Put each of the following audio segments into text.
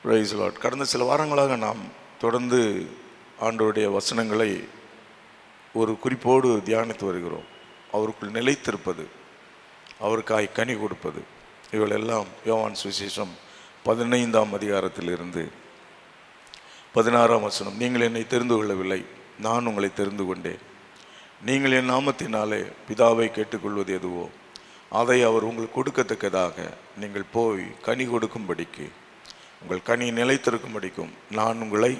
Price Lord. கடந்த சில வாரங்களாக நாம் தொடர்ந்து ஆண்டவருடைய வசனங்களை ஒரு குறிப்போடு தியானித்து வருகிறோம். அவருக்குள் நிலைத்திருப்பது, அவருக்காய் கனி கொடுப்பது, இவளெல்லாம் யோவான் சுவிசேஷம் 15ஆம் அதிகாரத்திலிருந்து 16ஆம் வசனம். நீங்கள் என்னை தெரிந்து கொள்ளவில்லை, நான் உங்களை தெரிந்து கொண்டேன். நீங்கள் என் நாமத்தினாலே பிதாவை கேட்டுக்கொள்வது எதுவோ அதை அவர் உங்களுக்கு கொடுக்கத்தக்கதாக நீங்கள் போய் கனி கொடுக்கும்படிக்கு, உங்கள் கனி நிலைத்திருக்கும்படிக்கும் நான் உங்களை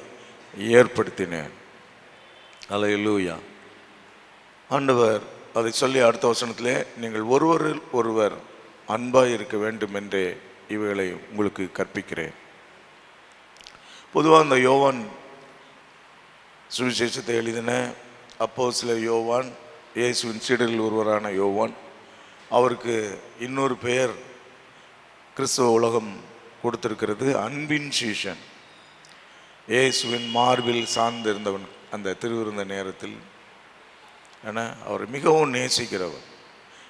ஏற்படுத்தினேன். அல்லேலூயா. ஆண்டவர் அதை சொல்லி அடுத்த வசனத்திலே, நீங்கள் ஒருவரில் ஒருவர் அன்பாய் இருக்க வேண்டும் என்றே இவைகளை உங்களுக்கு கற்பிக்கிறேன். பொதுவாக இந்த யோவான் சுவிசேஷத்தை எழுதின அப்போஸ்தலர் யோவான், இயேசுவின் சீடரில் ஒருவரான யோவான், அவருக்கு இன்னொரு பெயர் கிறிஸ்தவ உலகம் கொடுத்திருக்கிறது, அன்பின் சீஷன். இயேசுவின் மார்பில் சார்ந்திருந்தவன் அந்த திருவிருந்த நேரத்தில். ஏன்னா அவர் மிகவும் நேசிக்கிறவர்.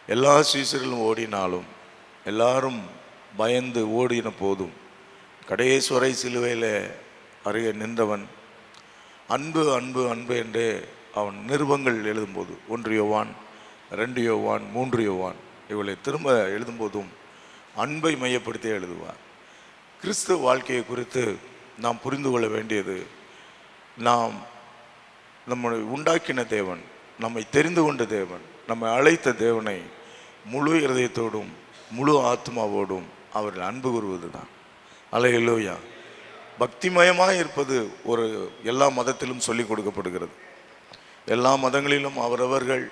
எல்லா சீசர்களும் ஓடினாலும், எல்லாரும் பயந்து ஓடின போதும் கடைசுவரை சிலுவையில் அருகே நின்றவன். அன்பு அன்பு அன்பு என்று அவன் நிருபங்கள் எழுதும்போது 1 யோவான், 2 யோவான், 3 யோவான் இவளை திரும்ப எழுதும்போதும் அன்பை மையப்படுத்தி எழுதுவார். கிறிஸ்துவ வாழ்க்கையை குறித்து நாம் புரிந்து கொள்ள வேண்டியது, நாம் நம்மை உண்டாக்கின தேவன், நம்மை தெரிந்து கொண்ட தேவன், நம்மை அழைத்த தேவனை முழு இருதயத்தோடும் முழு ஆத்மாவோடும் அவர்கள் அன்பு கூறுவது தான். அல்லேலூயா. பக்திமயமாக இருப்பது ஒரு எல்லா மதத்திலும் சொல்லிக் கொடுக்கப்படுகிறது. எல்லா மதங்களிலும் அவரவர்கள்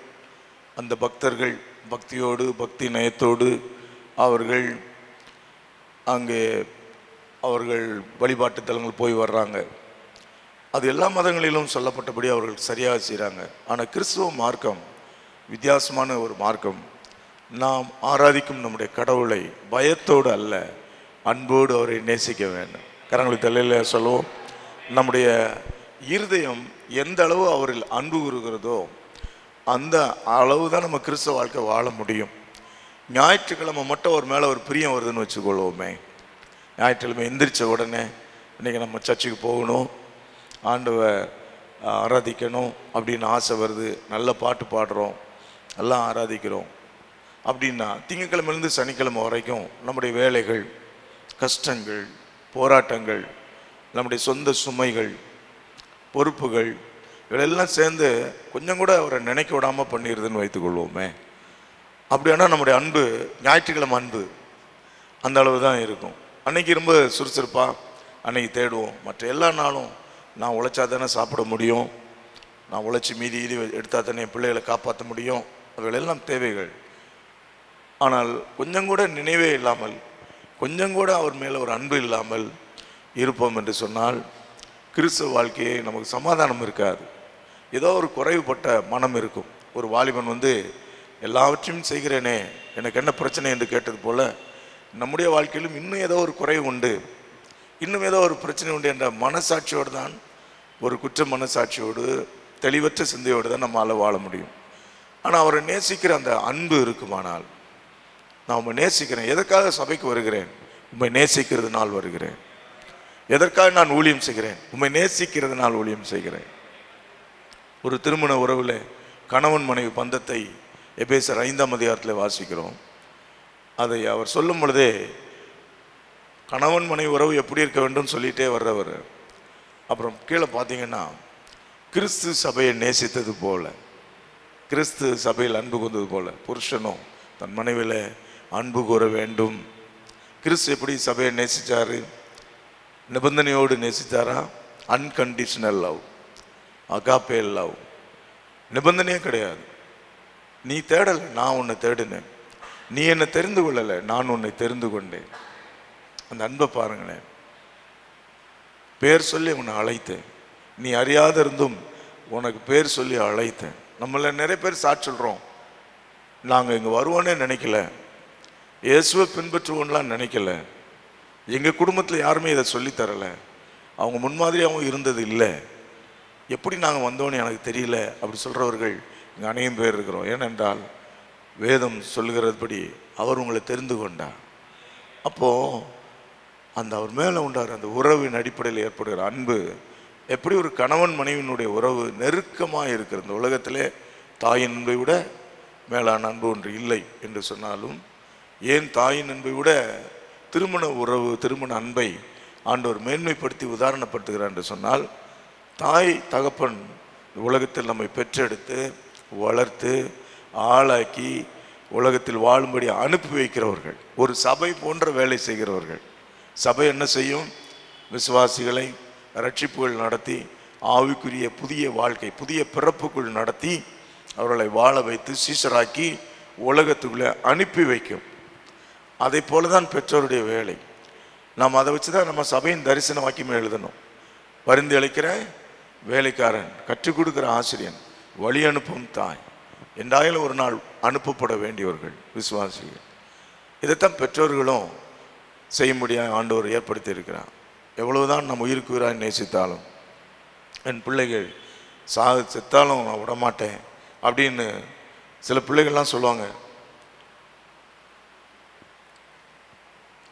அந்த பக்தர்கள் பக்தியோடு பக்தி நயத்தோடு அவர்கள் அங்கே அவர்கள் வழிபாட்டு தலங்கள் போய் வர்றாங்க. அது எல்லா மதங்களிலும் சொல்லப்பட்டபடி அவர்கள் சரியாக செய்கிறாங்க. ஆனால் கிறிஸ்துவ மார்க்கம் வித்தியாசமான ஒரு மார்க்கம். நாம் ஆராதிக்கும் நம்முடைய கடவுளை பயத்தோடு அல்ல, அன்போடு அவரை நேசிக்க வேண்டும். கரங்களுக்கு தலையில் சொல்லுவோம், நம்முடைய இருதயம் எந்த அளவு அவரில் அன்பு கூறுகிறதோ அந்த அளவு தான் நம்ம கிறிஸ்தவ வாழ்க்கை வாழ முடியும். ஞாயிற்றுக்கிழமை மட்டும் ஒரு மேலே ஒரு பிரியம் வருதுன்னு வச்சுக்கொள்வோமே. ஞாயிற்றுக்கிழமை எந்திரிச்ச உடனே இன்றைக்கி நம்ம சர்ச்சுக்கு போகணும், ஆண்டவரை ஆராதிக்கணும் அப்படின்னு ஆசை வருது. நல்ல பாட்டு பாடுறோம், எல்லாம் ஆராதிக்கிறோம் அப்படின்னா திங்கட்கிழமையிலேருந்து சனிக்கிழமை வரைக்கும் நம்முடைய வேலைகள், கஷ்டங்கள், போராட்டங்கள், நம்முடைய சொந்த சுமைகள், பொறுப்புகள் இவளெல்லாம் சேர்ந்து கொஞ்சம் கூட அவரை நினைக்க விடாமல் பண்ணிடுதுன்னு வைத்துக்கொள்வோமே. அப்படியானா நம்முடைய அன்பு, ஞாயிற்றுக்கிழமை அன்பு அந்த அளவு தான் இருக்கும். அன்னைக்கு ரொம்ப சுறுசுறுப்பாக அன்னைக்கு தேடுவோம். மற்ற எல்லா நாளும் நான் உழைச்சா தானே சாப்பிட முடியும், நான் உழைச்சி மீதி எடுத்தால் தானே என் பிள்ளைகளை காப்பாற்ற முடியும், அவைகளெல்லாம் தேவைகள். ஆனால் கொஞ்சம் கூட நினைவே இல்லாமல், கொஞ்சம் கூட அவர் மேலே ஒரு அன்பு இல்லாமல் இருப்போம் என்று சொன்னால் கிறிஸ்துவ வாழ்க்கையே நமக்கு சமாதானம் இருக்காது. ஏதோ ஒரு குறைவுபட்ட மனம் இருக்கும். ஒரு வாலிபன் எல்லாவற்றையும் செய்கிறேனே, எனக்கு என்ன பிரச்சனை என்று கேட்டது போல் நம்முடைய வாழ்க்கையிலும் இன்னும் ஏதோ ஒரு குறைவு உண்டு, இன்னும் ஏதோ ஒரு பிரச்சனை உண்டு என்ற மனசாட்சியோடு தான், ஒரு குற்ற மனசாட்சியோடு தெளிவற்ற சிந்தையோடு தான் நம்மளால் வாழ முடியும். ஆனால் அவரை நேசிக்கிற அந்த அன்பு இருக்குமானால், நான் உண்மை நேசிக்கிறேன், எதற்காக சபைக்கு வருகிறேன், உண்மை நேசிக்கிறதுனால் வருகிறேன். எதற்காக நான் ஊழியம் செய்கிறேன், உண்மை நேசிக்கிறதுனால் ஊழியம் செய்கிறேன். ஒரு திருமண உறவில் கணவன் மனைவி பந்தத்தை எபேசர் 5ஆம் அதிகாரத்தில் வாசிக்கிறோம். அதை அவர் சொல்லும் பொழுதே கணவன் மனைவி உறவு எப்படி இருக்க வேண்டும் சொல்லிகிட்டே வர்றவர். அப்புறம் கீழே பார்த்தீங்கன்னா, கிறிஸ்து சபையை நேசித்தது போல, கிறிஸ்து சபையில் அன்பு கூர்ந்தது போல புருஷனும் தன் மனைவியில் அன்பு கூற வேண்டும். கிறிஸ்து எப்படி சபையை நேசித்தார்? நிபந்தனையோடு நேசித்தாரா? Unconditional love, agape love. நிபந்தனையே கிடையாது. நீ தேடலை, நான் உன்னை தேடினேன். நீ என்னை தெரிந்து கொள்ளலை, நான் உன்னை தெரிந்து கொண்டேன். அந்த அன்பை பாருங்களேன். பேர் சொல்லி உன்னை அழைத்தேன், நீ அறியாத இருந்தும் உனக்கு பேர் சொல்லி அழைத்தேன். நம்மள நிறைய பேர் சாட்சி சொல்கிறோம், நாங்கள் இங்கே வருவோன்னே நினைக்கல, இயேசுவை பின்பற்றுவோன்னெலாம் நினைக்கல, எங்கள் குடும்பத்தில் யாருமே இதை சொல்லித்தரலை, அவங்க முன்மாதிரியாகவும் இருந்தது இல்லை, எப்படி நாங்கள் வந்தோன்னு எனக்கு தெரியல அப்படி சொல்கிறவர்கள் இங்கே அநேகம் பேர் இருக்கிறோம். ஏனென்றால் வேதம் சொல்லுகிறதுபடி அவர் உங்களை தெரிந்து கொண்டார். அப்போது அந்த அவர் மேலே உண்டார் அந்த உறவின் அடிப்படையில் ஏற்படுகிற அன்பு, எப்படி ஒரு கணவன் மனைவியினுடைய உறவு நெருக்கமாக இருக்கிற இந்த உலகத்திலே தாயின் அன்பை விட மேலான அன்பு ஒன்று இல்லை என்று சொன்னாலும், ஏன் தாயின் அன்பை விட திருமண உறவு திருமண அன்பை ஆண்டவர் மேன்மைப்படுத்தி உதாரணப்படுத்துகிறார் என்று சொன்னால், தாய் தகப்பன் உலகத்தில் நம்மை பெற்றெடுத்து வளர்த்து ஆளாக்கி உலகத்தில் வாழும்படி அனுப்பி வைக்கிறவர்கள், ஒரு சபை போன்ற வேலை செய்கிறவர்கள். சபை என்ன செய்யும்? விசுவாசிகளை ரட்சிப்புகள் நடத்தி ஆவிக்குரிய புதிய வாழ்க்கை புதிய பிறப்புக்குள் நடத்தி அவர்களை வாழ வைத்து சீஷராக்கி உலகத்துக்குள்ளே அனுப்பி வைக்கும். அதை போல தான் பெற்றோருடைய வேலை. நாம் அதை வச்சு தான் நம்ம சபையின் தரிசன வாக்கியமே எழுதணும். பரிந்து அளிக்கிற வேலைக்காரன், கற்றுக் கொடுக்கிற ஆசிரியன், வழி அனுப்பும் தாய், என்றாலும் ஒரு நாள் அனுப்பப்பட வேண்டியவர்கள் விசுவாசிகள். இதைத்தான் பெற்றோர்களும் செய்ய முடியாது ஆண்டவர் ஏற்படுத்தி இருக்கிறார். எவ்வளவுதான் நம்ம உயிருக்கு உயிராய் நேசித்தாலும், என் பிள்ளைகள் செத்தாலும் நான் விடமாட்டேன் அப்படின்னு சில பிள்ளைகள்லாம் சொல்லுவாங்க.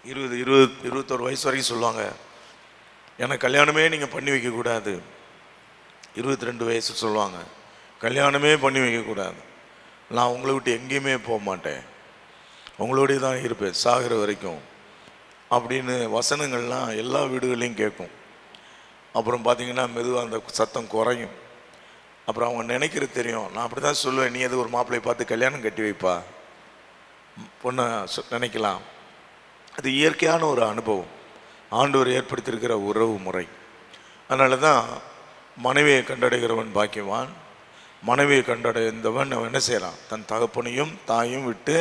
21 வயசு வரைக்கும் சொல்லுவாங்க, எனக்கு கல்யாணமே நீங்கள் பண்ணி வைக்கக்கூடாது. 22 வயசு சொல்லுவாங்க, கல்யாணமே பண்ணி வைக்கக்கூடாது, நான் உங்களை விட்டு எங்கேயுமே போக மாட்டேன், உங்களோடய தான் இருப்பேன் சாகிற வரைக்கும் அப்படின்னு வசனங்கள்லாம் எல்லா வீடுகளையும் கேட்கும். அப்புறம் பார்த்திங்கன்னா மெதுவாக அந்த சத்தம் குறையும். அப்புறம் அவங்க நினைக்கிறது தெரியும், நான் அப்படி தான் சொல்லுவேன், நீ எது ஒரு மாப்பிள்ளையை பார்த்து கல்யாணம் கட்டி வைப்பா பொண்ணை நினைக்கலாம். அது இயற்கையான ஒரு அனுபவம், ஆண்டவர் ஏற்படுத்தியிருக்கிற உறவு முறை. அதனால தான் மனைவியை கண்டடைகிறவன் பாக்கியவான், மனைவியை கண்டடைந்தவன் அவன் என்ன செய்யறான்? தன் தகப்பனையும் தாயும் விட்டு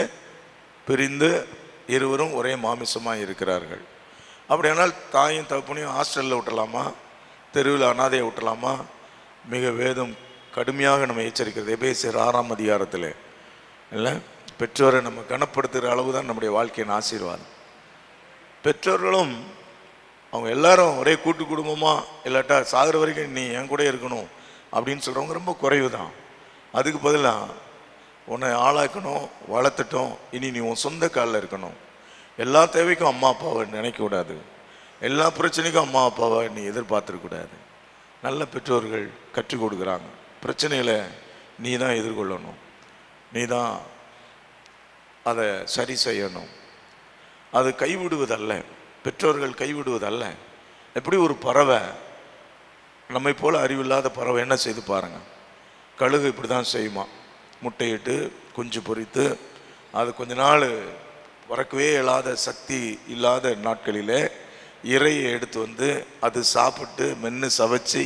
பிரிந்து இருவரும் ஒரே மாமிசமாக இருக்கிறார்கள். அப்படியானால் தாயும் தகப்பனையும் ஹாஸ்டலில் விட்டலாமா, தெருவில் அனாதையை விட்டலாமா? மிக வேதம் கடுமையாக நம்ம எச்சரிக்கிறது. எபேசியர் 6ஆம் அதிகாரத்தில் இல்லை, பெற்றோரை நம்ம கனப்படுத்துகிற அளவு தான் நம்முடைய வாழ்க்கையின் ஆசீர்வாதம். பெற்றோர்களும் அவங்க எல்லாரும் ஒரே கூட்டு குடும்பமாக இல்லாட்டா சாகிற வரைக்கும் நீ என் கூட இருக்கணும் அப்படின்னு சொல்கிறவங்க ரொம்ப குறைவு தான். அதுக்கு பதிலாக உன்னை ஆளாக்கணும், வளர்த்துட்டோம், இனி நீ உன் சொந்த காலில் இருக்கணும், எல்லா தேவைக்கும் அம்மா அப்பாவை நினைக்கக்கூடாது, எல்லா பிரச்சனைக்கும் அம்மா அப்பாவை நீ எதிர்பார்த்துருக்கூடாது. நல்ல பெற்றோர்கள் கற்றுக் கொடுக்குறாங்க. பிரச்சனைகளை நீ தான் எதிர்கொள்ளணும், நீ தான் அதை சரி செய்யணும். அது கைவிடுவதல்ல, பெற்றோர்கள் கைவிடுவதல்ல. எப்படி ஒரு பறவை, நம்மை போல் அறிவில்லாத பறவை என்ன செய்து பாருங்கள், கழுகு இப்படி தான் செய்யுமா, முட்டையிட்டு குஞ்சு பொறித்து அது கொஞ்ச நாள் பறக்கவே இயலாத சக்தி இல்லாத நாட்களிலே இறையை எடுத்து வந்து அது சாப்பிட்டு மென்று சவைச்சி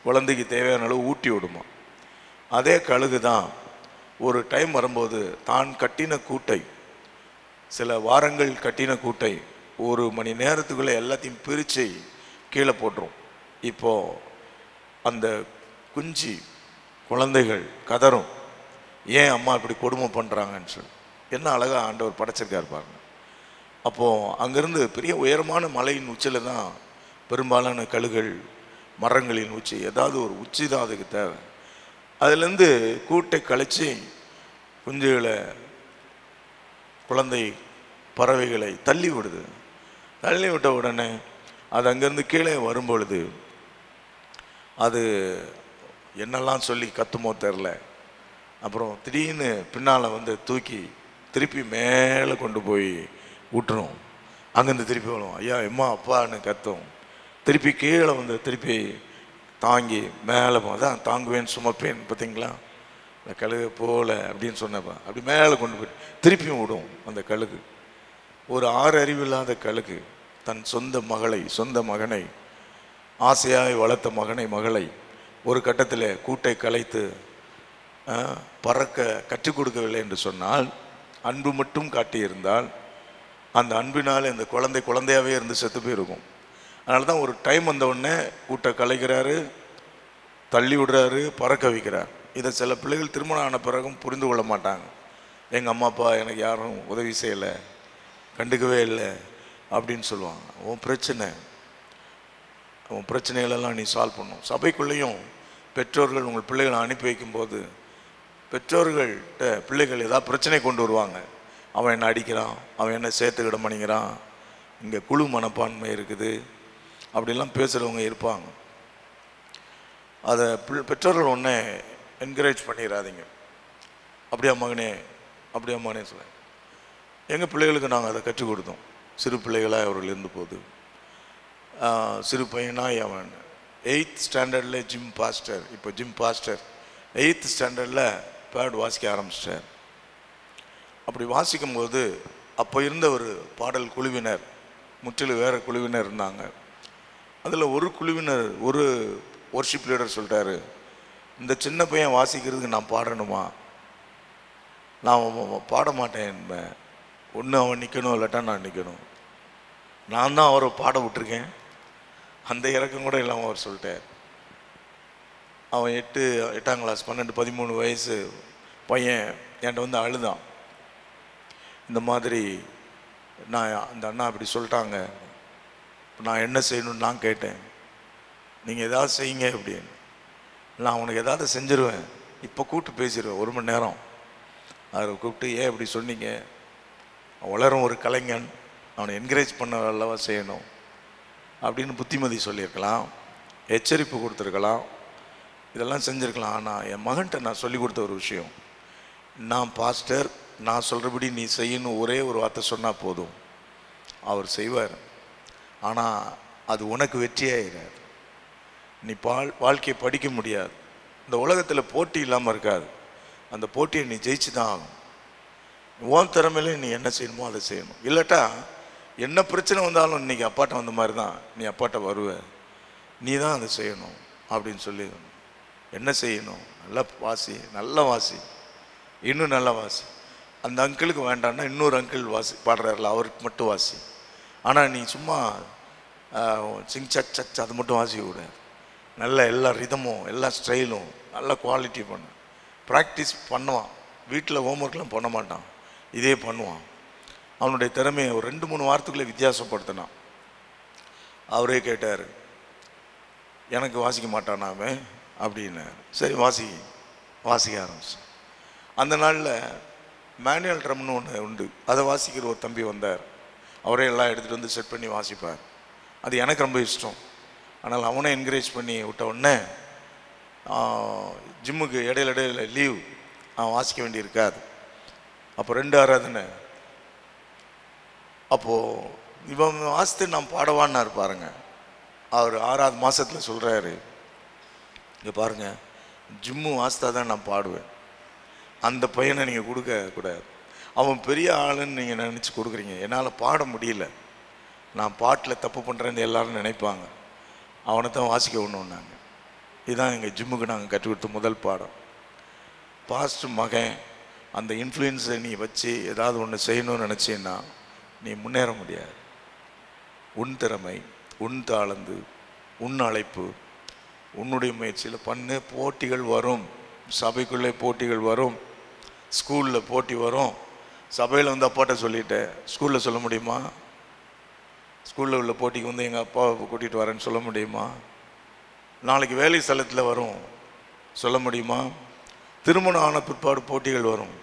குழந்தைக்கு தேவையான அளவு ஊட்டி விடுமா. அதே கழுகு தான் ஒரு டைம் வரும்போது தான் கட்டின கூட்டை, சில வாரங்கள் கட்டின கூட்டை 1 மணி நேரத்துக்குள்ளே எல்லாத்தையும் பிரித்து கீழே போட்டுரும். இப்போது அந்த குஞ்சு குழந்தைகள் கதறும், ஏன் அம்மா இப்படி கொடுமை பண்ணுறாங்கன்னு சொல்லி. என்ன அழகாக ஆண்டவர் படைச்சிருக்காரு பாருங்க. அப்போது அங்கேருந்து பெரிய உயரமான மலையின் உச்சியில் தான் பெரும்பாலான கழுகுகள், மரங்களின் உச்சி, ஏதாவது ஒரு உச்சி தான் அதுக்கு தேவை. அதுலேருந்து கூட்டை கழித்து குஞ்சுகளை, குழந்தை பறவைகளை தள்ளி விடுது. தள்ளி விட்ட உடனே அது அங்கேருந்து கீழே வரும்பொழுது அது என்னெல்லாம் சொல்லி கத்துமோ தெரில. அப்புறம் திடீர்னு பின்னால் வந்து தூக்கி திருப்பி மேலே கொண்டு போய் விட்டுரும். அங்கேருந்து திருப்பி வரும், ஐயா எம்மா அப்பான்னு கத்தும். திருப்பி கீழே வந்து திருப்பி தாங்கி மேலே தான் தாங்குவேன் சுமப்பேன், பார்த்தீங்களா இந்த கழுகு போல அப்படின்னு சொன்னப்ப அப்படி மேலே கொண்டு போய் திருப்பியும் விடும். அந்த கழுகு, ஒரு 6 அறிவில்லாத கழுகு தன் சொந்த மகளை, சொந்த மகனை, ஆசையாய் வளர்த்த மகனை மகளை ஒரு கட்டத்தில் கூட்டை கலைத்து பறக்க கற்றுக் கொடுக்கவில்லை என்று சொன்னால், அன்பு மட்டும் காட்டியிருந்தால் அந்த அன்பினால் இந்த குழந்தை குழந்தையாகவே இருந்து செத்து போயிருக்கும். அதனால தான் ஒரு டைம் வந்தவுடனே கூட்டை கலைக்கிறாரு, தள்ளி விடுறாரு, பறக்க வைக்கிறார். இதை சில பிள்ளைகள் திருமணம் ஆன பிறகும் புரிந்து கொள்ள மாட்டாங்க. எங்கள் அம்மா அப்பா எனக்கு யாரும் உதவி செய்யலை, கண்டுக்கவே இல்லை அப்படின்னு சொல்லுவாங்க. உன் பிரச்சனைகளெல்லாம் நீ சால்வ் பண்ணும். சபைக்குள்ளேயும் பெற்றோர்கள் உங்கள் பிள்ளைகளை அனுப்பி வைக்கும்போது பெற்றோர்கள்ட்ட பிள்ளைகள் ஏதாவது பிரச்சனை கொண்டு வருவாங்க. அவன் என்ன அடிக்கிறான், அவன் என்ன சேர்த்துக்கிட பண்ணிக்கிறான், இங்கே குழு மனப்பான்மை இருக்குது அப்படிலாம் பேசுகிறவங்க இருப்பாங்க. அதை பெற்றோர்கள் ஒன்றே என்கரேஜ் பண்ணிடாதீங்க. அப்படியா மகனே, அப்படியா மகனே சொல்ல. எங்கள் பிள்ளைகளுக்கு நாங்கள் அதை கற்றுக் கொடுத்தோம். சிறு பிள்ளைகளாக அவர்கள் இருந்தபோது, சிறு பையனாக அவன் 8th ஸ்டாண்டர்டில் ஜிம் பாஸ்டர், இப்போ ஜிம் பாஸ்டர் 8th ஸ்டாண்டர்டில் பேட் வாசிக்க ஆரம்பிச்சிட்டார். அப்படி வாசிக்கும்போது அப்போ இருந்த ஒரு பாடல் குழுவினர், முற்றிலும் வேறு குழுவினர் இருந்தாங்க. அதில் ஒரு குழுவினர், ஒரு வொர்ஷிப் லீடர் சொல்லிட்டாரு, இந்த சின்ன பையன் வாசிக்கிறதுக்கு நான் பாடணுமா? நான் பாட மாட்டேன் என்பேன். ஒன்று அவன் நிற்கணும், இல்லாட்டா நான் நிற்கணும். நான் தான் அவரை பாட விட்டுருக்கேன். அந்த இறக்கம் கூட இல்லாமல் அவர் சொல்லிட்டார். அவன் 8ஆம் கிளாஸ் 12-13 வயசு பையன் என்கிட்ட வந்து அழுதான். இந்த மாதிரி நான் அந்த அண்ணா அப்படி சொல்லிட்டாங்க, நான் என்ன செய்யணும்னு நான் கேட்டேன். நீங்கள் எதாவது செய்யுங்க அப்படின்னு. நான் உனக்கு எதாவது செஞ்சிருவேன், இப்போ கூப்பிட்டு பேசிடுவேன் 1 மணி நேரம். அவரை கூப்பிட்டு, ஏன் இப்படி சொன்னீங்க? வளரும் ஒரு கலைஞன், அவனை என்கரேஜ் பண்ண அல்லவா செய்யணும் அப்படின்னு புத்திமதி சொல்லியிருக்கலாம், எச்சரிப்பு கொடுத்துருக்கலாம், இதெல்லாம் செஞ்சுருக்கலாம். ஆனால் என் மகன்கிட்ட நான் சொல்லி கொடுத்த ஒரு விஷயம், நான் பாஸ்டர், நான் சொல்கிறபடி நீ செய்யணும் ஒரே ஒரு வார்த்தை சொன்னால் போதும், அவர் செய்வார். ஆனால் அது உனக்கு வெற்றியாயிடாது. நீ வாழ்க்கையை படிக்க முடியாது. இந்த உலகத்தில் போட்டி இல்லாமல் இருக்காது. அந்த போட்டியை நீ ஜெயிச்சு தான் ஆகும். உன் திறமையில நீ என்ன செய்யணுமோ அதை செய்யணும். இல்லாட்டா என்ன பிரச்சனை வந்தாலும் இன்றைக்கி அப்பாட்ட வந்த மாதிரி தான் நீ அப்பாட்ட வருவ. நீ தான் அதை செய்யணும் அப்படின்னு சொல்லி, என்ன செய்யணும்? நல்லா வாசி, நல்லா வாசி, இன்னும் நல்லா வாசி. அந்த அங்கிளுக்கு வேண்டான்னா இன்னொரு அங்கிள் வாசி பாடுறாருல, அவருக்கு மட்டும் வாசி. ஆனால் நீ சும்மா சிங் சச் சச் அது மட்டும் வாசிக்க விட. நல்ல எல்லா ரிதமும் எல்லா ஸ்டைலும் நல்ல குவாலிட்டி பண்ணு. ப்ராக்டிஸ் பண்ணுவான். வீட்டில் ஹோம்ஒர்க்லாம் பண்ண மாட்டான், இதே பண்ணுவான். அவனுடைய திறமையை ஒரு 2-3 வாரத்துக்குள்ளே வித்தியாசப்படுத்தினான். அவரே கேட்டார், எனக்கு வாசிக்க மாட்டானாமே அப்படின்னு. சரி வாசிக்க ஆரம்பிச்சு. அந்த நாளில் மேனுவல் ட்ரம்னு ஒன்று உண்டு, அதை வாசிக்கிற ஒரு தம்பி வந்தார். அவரே எல்லாம் எடுத்துகிட்டு வந்து செட் பண்ணி வாசிப்பார். அது எனக்கு ரொம்ப இஷ்டம். ஆனால் அவனை என்கரேஜ் பண்ணி விட்ட உடனே ஜிம்முக்கு இடையில லீவ், அவன் வாசிக்க வேண்டியிருக்காது. அப்போ 2 ஆராதனை. அப்போது இவன் வாசித்து நான் பாடவான்னு பாருங்க. அவர் 6வது மாதத்தில் சொல்கிறாரு, இங்கே பாருங்கள், ஜிம்மு வாசித்தா தான் நான் பாடுவேன், அந்த பையனை நீங்கள் கொடுக்கக்கூடாது. அவன் பெரிய ஆளுன்னு நீங்கள் நினச்சி கொடுக்குறீங்க. என்னால் பாட முடியல, நான் பாட்டில் தப்பு பண்ணுறேன்னு எல்லோரும் நினைப்பாங்க. அவனை தான் வாசிக்க ஒன்றுன்னாங்க. இதுதான் எங்கள் ஜிம்முக்கு நாங்கள் கற்றுக் கொடுத்த முதல் பாடம். பாஸ்ட் மகன், அந்த இன்ஃப்ளூயன்ஸை நீ வச்சு ஏதாவது ஒன்று செய்யணும்னு நினச்சின்னா நீ முன்னேற முடியாது. உன் திறமை, உன் தாளந்து, உன் அழைப்பு, உன்னுடைய முயற்சியில் பண்ணு. போட்டிகள் வரும், சபைக்குள்ளே போட்டிகள் வரும், ஸ்கூலில் போட்டி வரும். சபையில் வந்து அப்பாட்ட சொல்லிட்டேன், ஸ்கூலில் சொல்ல முடியுமா? ஸ்கூலில் உள்ள போட்டிக்கு வந்து எங்கள் அப்பாவை கூட்டிகிட்டு வரேன்னு சொல்ல முடியுமா? நாளைக்கு வேலை ஸ்தலத்தில் வரும், சொல்ல முடியுமா? திருமணம் ஆன பிற்பாடு போட்டிகள் வரும்,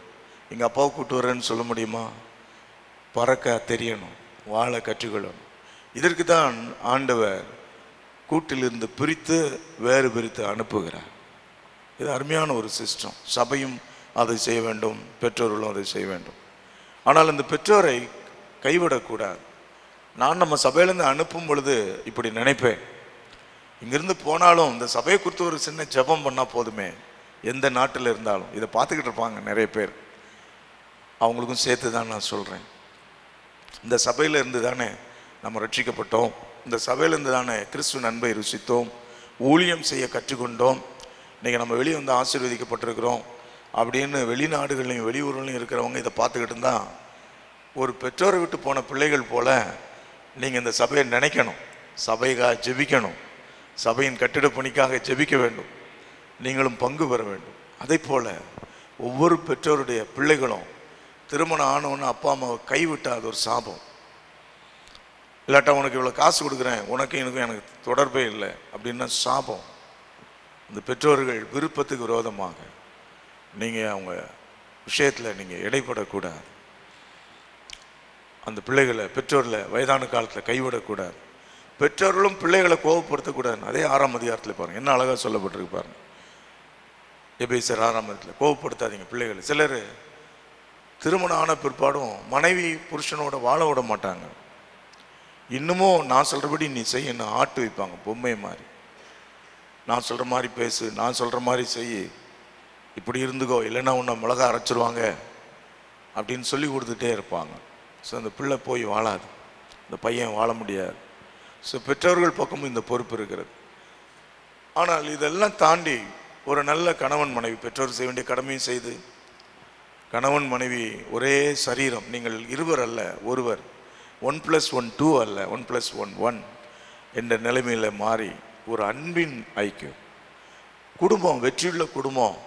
எங்கள் அப்பாவை கூப்பிட்டு வரேன்னு சொல்ல முடியுமா? பறக்க தெரியணும், வாழ கற்றுக்கொள்ளணும். இதற்கு தான் ஆண்டவர் கூட்டிலிருந்து பிரித்து வேறு பிரித்து அனுப்புகிறார். இது அருமையான ஒரு சிஸ்டம். சபையும் அதை செய்ய வேண்டும், பெற்றோர்களும் அதை செய்ய வேண்டும். ஆனால் இந்த பெற்றோரை கைவிடக்கூடாது. நான் நம்ம சபையிலேருந்து அனுப்பும் பொழுது இப்படி நினைப்பேன், இங்கேருந்து போனாலும் இந்த சபையை குறித்து ஒரு சின்ன ஜெபம் பண்ணால் போதுமே. எந்த நாட்டில் இருந்தாலும் இதை பார்த்துக்கிட்டு இருப்பாங்க நிறைய பேர், அவங்களுக்கும் சேர்த்து தான் நான் சொல்கிறேன். இந்த சபையில் இருந்து தானே நம்ம ரட்சிக்கப்பட்டோம், இந்த சபையிலேருந்து தானே கிறிஸ்துவின் அன்பை ருசித்தோம், ஊழியம் செய்ய கற்றுக்கொண்டோம், இன்றைக்கி நம்ம வெளியே வந்து ஆசீர்வதிக்கப்பட்டிருக்கிறோம் அப்படின்னு வெளிநாடுகள்லையும் வெளியூர்களையும் இருக்கிறவங்க இதை பார்த்துக்கிட்டு இருந்தால், ஒரு பெற்றோரை விட்டு போன பிள்ளைகள் போல் நீங்கள் இந்த சபையை நினைக்கணும், சபைக்காக ஜெபிக்கணும், சபையின் கட்டிட பணிக்காக ஜெபிக்க வேண்டும், நீங்களும் பங்கு பெற வேண்டும். அதே போல் ஒவ்வொரு பெற்றோருடைய பிள்ளைகளும் திருமணம் ஆனவொன்னு அப்பா அம்மாவை கைவிட்டால் அது ஒரு சாபம். இல்லாட்டா உனக்கு இவ்வளோ காசு கொடுக்குறேன், உனக்கும் எனக்கும் எனக்கு தொடர்பே இல்லை அப்படின்னா சாபம். இந்த பெற்றோர்கள் விருப்பத்துக்கு விரோதமாக நீங்கள் அவங்க விஷயத்தில் நீங்கள் இடைப்படக்கூடாது. அந்த பிள்ளைகளை பெற்றோரில் வயதான காலத்தில் கைவிடக்கூடாது. பெற்றோர்களும் பிள்ளைகளை கோபப்படுத்தக்கூடாது. அதே 6ஆம் அதிகாரத்தில் பாருங்கள், என்ன அழகாக சொல்லப்பட்டிருக்கு பாருங்கள். எபேசியர் 6ஆம் அதிகாரத்தில் கோபப்படுத்தாதீங்க பிள்ளைகளை. சிலர் திருமணம் ஆன பிற்பாடும் மனைவி புருஷனோட வாழ விட மாட்டாங்க. இன்னமும் நான் சொல்கிறபடி நீ செய்ய என்ன ஆட்டு வைப்பாங்க, பொம்மை மாதிரி. நான் சொல்கிற மாதிரி பேசு, நான் சொல்கிற மாதிரி செய், இப்படி இருந்துக்கோ, இல்லைன்னா உன்னை மிளகா அரைச்சிருவாங்க அப்படின்னு சொல்லி கொடுத்துட்டே இருப்பாங்க. ஸோ அந்த பிள்ளை போய் வாழாது, அந்த பையன் வாழ முடியாது. ஸோ பெற்றோர்கள் பக்கமும் இந்த பொறுப்பு இருக்கிறது. ஆனால் இதெல்லாம் தாண்டி ஒரு நல்ல கணவன் மனைவி, பெற்றோர் செய்ய வேண்டிய கடமையும் செய்து, கணவன் மனைவி ஒரே சரீரம், நீங்கள் இருவர் அல்ல ஒருவர், 1+1 2 அல்ல, 1+1 1 என்ற நிலைமையில் மாறி ஒரு அன்பின் ஐக்கியம். குடும்பம், வெற்றியுள்ள குடும்பம்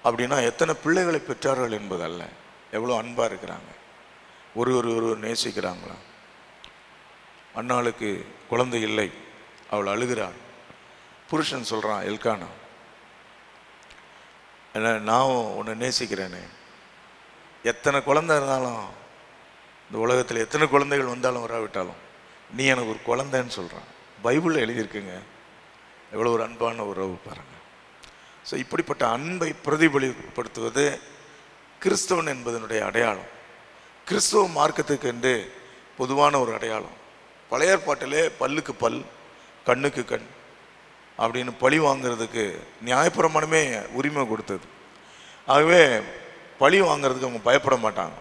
அப்படின்னா எத்தனை பிள்ளைகளை பெற்றார்கள் என்பதல்ல, எவ்வளோ அன்பாக இருக்கிறாங்க, ஒருவர் நேசிக்கிறாங்களா. அண்ணாளுக்கு குழந்தை இல்லை, அவள் அழுகிறாள். புருஷன் சொல்கிறான், எல்கானா, என்ன நான் உன்னை நேசிக்கிறேனே, எத்தனை குழந்தை இருந்தாலும், இந்த உலகத்தில் எத்தனை குழந்தைகள் வந்தாலும் வராவிட்டாலும் நீ எனக்கு ஒரு குழந்தைன்னு சொல்கிறான். பைபிளில் எழுதியிருக்குங்க. எவ்வளோ ஒரு அன்பான உறவு பாருங்கள். ஸோ இப்படிப்பட்ட அன்பை பிரதிபலிப்படுத்துவது கிறிஸ்தவன் என்பதனுடைய அடையாளம். கிறிஸ்தவ மார்க்கத்துக்கு என்று பொதுவான ஒரு அடையாளம். பழைய ஏற்பாட்டிலே பல்லுக்கு பல், கண்ணுக்கு கண் அப்படின்னு பழி வாங்கிறதுக்கு நியாயப்பிரமாணமே உரிமை கொடுத்தது. ஆகவே பழி வாங்கிறதுக்கு அவங்க பயப்பட மாட்டாங்க.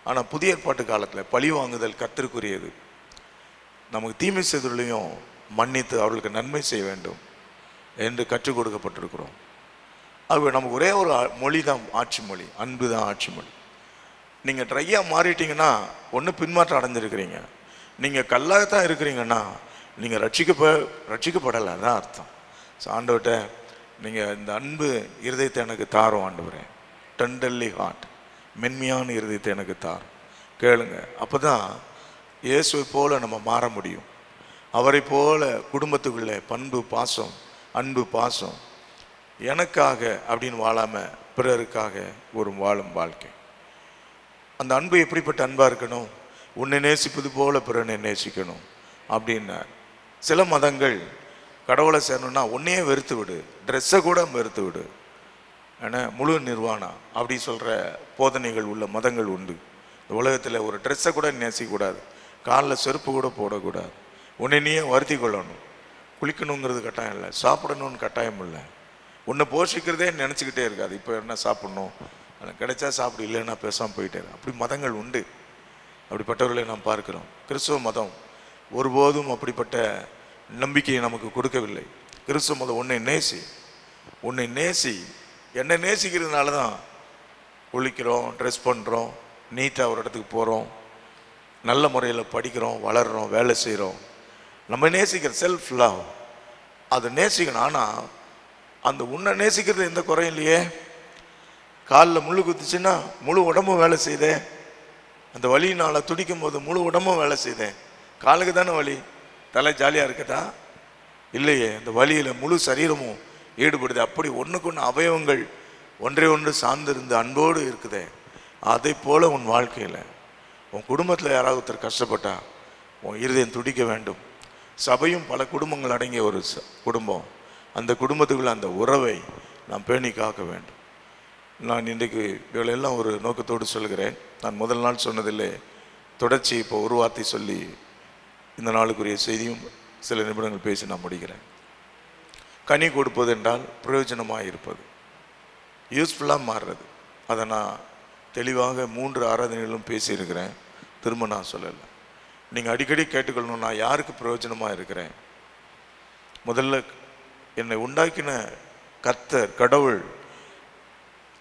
ஆனால் புதிய ஏற்பாட்டு காலத்தில் பழி வாங்குதல் கர்த்தருக்குரியது. நமக்கு தீமை செய்தலையும் மன்னித்து அவர்களுக்கு நன்மை செய்ய வேண்டும் என்று கற்றுக் கொடுக்கப்பட்டிருக்கிறோம். ஆகவே நமக்கு ஒரே ஒரு மொழி தான் ஆட்சி மொழி, அன்பு தான் ஆட்சி மொழி. நீங்கள் ட்ரையாக மாறிட்டீங்கன்னா ஒன்று பின்மாற்றம் அடைஞ்சிருக்கிறீங்க. நீங்கள் கல்லாகத்தான் இருக்கிறீங்கன்னா நீங்கள் ரட்சிக்கப்படலை தான் அர்த்தம். ஸோ ஆண்டவர்கிட்ட நீங்கள் இந்த அன்பு இருதயத்தை எனக்கு தாரும் ஆண்டவரே, டெண்டர்லி ஹார்ட், மென்மையான இருதயத்தை எனக்கு தாரும், கேளுங்க. அப்போ தான் இயேசுவை போல நம்ம மாற முடியும். அவரை போல குடும்பத்துக்குள்ளே பண்பு பாசம், அன்பு பாசம், எனக்காக அப்படின்னு வாழாமல் பிறருக்காக ஒரு வாழும் வாழ்க்கை. அந்த அன்பு எப்படிப்பட்ட அன்பாக இருக்கணும்? உன்னை நேசிப்பது போல பிறனை நேசிக்கணும் அப்படின்னார். சில மதங்கள் கடவுளை சேரணும்னா உன்னையே வெறுத்து விடு, ட்ரெஸ்ஸை கூட வெறுத்து விடு, ஏன்னா முழு நிர்வாணம் அப்படி சொல்கிற போதனைகள் உள்ள மதங்கள் உண்டு. இந்த உலகத்தில் ஒரு ட்ரெஸ்ஸை கூட நேசிக்கக்கூடாது, காலில் செருப்பு கூட போடக்கூடாது, உன்னை நீயே வருத்தி கொள்ளணும். குளிக்கணுங்கிறது கட்டாயம் இல்லை, சாப்பிடணும்னு கட்டாயம் இல்லை, உன்னை போஷிக்கிறதே நினச்சிக்கிட்டே இருக்காது. இப்போ என்ன சாப்பிட்ணும், கிடைச்சா சாப்பிடு, இல்லைன்னா பேசாமல் போயிட்டே. அப்படி மதங்கள் உண்டு, அப்படிப்பட்டவர்களை நாம் பார்க்கிறோம். கிறிஸ்துவ மதம் ஒருபோதும் அப்படிப்பட்ட நம்பிக்கையை நமக்கு கொடுக்கவில்லை. கிறிஸ்துவ மதம் உன்னை நேசி, உன்னை நேசி, என்னை நேசிக்கிறதுனால தான் குளிக்கிறோம், ட்ரெஸ் பண்ணுறோம், நீட்டாக ஒரு இடத்துக்கு போகிறோம், நல்ல முறையில் படிக்கிறோம், வளர்கிறோம், வேலை செய்கிறோம். நம்ம நேசிக்கிற செல்ஃப் லவ், அதை நேசிக்கணும். ஆனால் அந்த உன்னை நேசிக்கிறது எந்த குறையும் இல்லையே. காலில் முள் குத்துச்சுன்னா முழு உடம்பும் வேலை செய்தேன், அந்த வலியினால் துடிக்கும் போது முழு உடம்பும் வேலை செய்தேன். காலுக்கு தானே வலி, தலை ஜாலியாக இருக்கதா? இல்லையே, அந்த வலியில் முழு சரீரமும் ஈடுபடுது. அப்படி ஒன்றுக்கு ஒன்று அவயவங்கள் ஒன்றை ஒன்று சார்ந்திருந்து அன்போடு இருக்குதே. அதை போல் உன் வாழ்க்கையில், உன் குடும்பத்தில் யாராவது ஒருத்தர் கஷ்டப்பட்டா உன் இருதயம் துடிக்க வேண்டும். சபையும் பல குடும்பங்கள் அடங்கிய ஒரு குடும்பம். அந்த குடும்பத்துக்குள்ள அந்த உறவை நாம் பேணி காக்க வேண்டும். நான் இன்றைக்கு இவளெல்லாம் ஒரு நோக்கத்தோடு சொல்கிறேன். நான் முதல் நாள் சொன்னதில்லை, தொடர்ச்சி இப்போ ஒரு வார்த்தை சொல்லி இந்த நாளுக்குரிய செய்தியும் சில நிமிடங்கள் பேசி நான் முடிக்கிறேன். கனி கொடுப்பது என்றால் பிரயோஜனமாக இருப்பது, யூஸ்ஃபுல்லாக மாறுறது. அதை நான் தெளிவாக 3 ஆராதனைகளும் பேசியிருக்கிறேன், திரும்ப நான் சொல்லலை. நீங்கள் அடிக்கடி கேட்டுக்கொள்ளணும், நான் யாருக்கு பிரயோஜனமாக இருக்கிறேன்? முதல்ல என்னை உண்டாக்கின கர்த்தர் கடவுள்,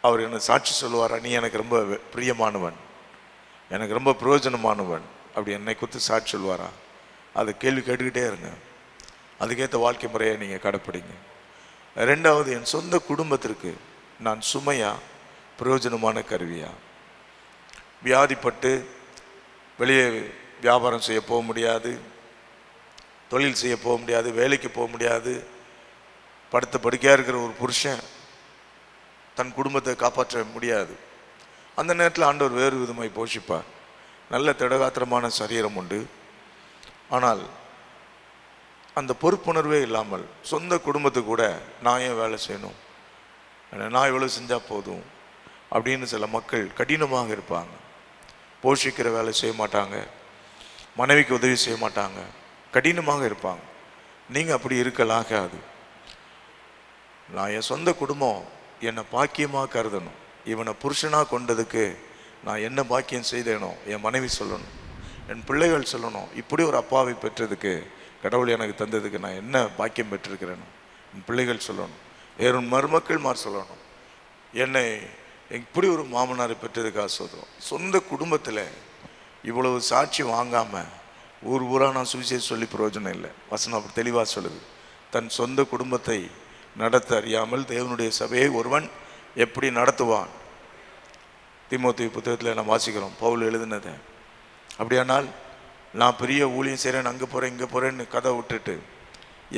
அவர் என்னை சாட்சி சொல்லுவாரா, நீ எனக்கு ரொம்ப பிரியமானவன், எனக்கு ரொம்ப பிரயோஜனமானவன், அப்படி என்னை குறித்து சாட்சி சொல்லுவாரா? அதை கேள்வி கேட்டுக்கிட்டே இருங்க. அதுக்கேற்ற வாழ்க்கை முறையை நீங்கள் கடைப்பிடிங்க. 2வது, என் சொந்த குடும்பத்திற்கு நான் சுமையா பிரயோஜனமான கருவியா? வியாதிப்பட்டு வெளியே வியாபாரம் செய்ய போக முடியாது, தொழில் செய்ய போக முடியாது, வேலைக்கு போக முடியாது, படுத்த படுக்கையாக இருக்கிற ஒரு புருஷன் தன் குடும்பத்தை காப்பாற்ற முடியாது. அந்த நேரத்தில் ஆண்டவர் வேறு விதமாய் போஷிப்பார். நல்ல திடகாத்திரமான சரீரம் உண்டு. ஆனால் அந்த பொறுப்புணர்வே இல்லாமல் சொந்த குடும்பத்துக்கு கூட நான் ஏன் வேலை செய்யணும், நான் இவ்வளோ செஞ்சால் போதும் அப்படின்னு சில மக்கள் கடினமாக இருப்பாங்க. போஷிக்கிற வேலை செய்ய மாட்டாங்க, மனைவிக்கு உதவி செய்ய மாட்டாங்க, கடினமாக இருப்பாங்க. நீங்கள் அப்படி இருக்கலாகாது. நான் என் சொந்த குடும்பம் என்னை பாக்கியமாக கருதணும். இவனை புருஷனாக கொண்டதுக்கு நான் என்ன பாக்கியம் செய்தேனோ என் மனைவி சொல்லணும், என் பிள்ளைகள் சொல்லணும், இப்படி ஒரு அப்பாவை பெற்றதுக்கு கடவுள் எனக்கு தந்ததுக்கு நான் என்ன பாக்கியம் பெற்றிருக்கிறேனோ என் பிள்ளைகள் சொல்லணும், என் மருமக்கள்மார் சொல்லணும், என்னை இப்படி ஒரு மாமனாரை பெற்றதுக்காக சொல்கிறோம். சொந்த குடும்பத்தில் இவ்வளவு சாட்சி வாங்காமல் ஊராக நான் சுவிசேஷம் சொல்லி பிரயோஜனம் இல்லை. வசனம் அப்படி தெளிவாக சொல்லுது. தன் சொந்த குடும்பத்தை நடத்த அறியாமல் தேவனுடைய சபையை ஒருவன் எப்படி நடத்துவான்? தீமோத்தேயு புத்தகத்தில் நான் வாசிக்கிறோம் பவுல் எழுதினதை. அப்படியானால் நான் பெரிய ஊழியம் செய்கிறேன், அங்கே போகிறேன் இங்கே போகிறேன்னு கதை விட்டுட்டு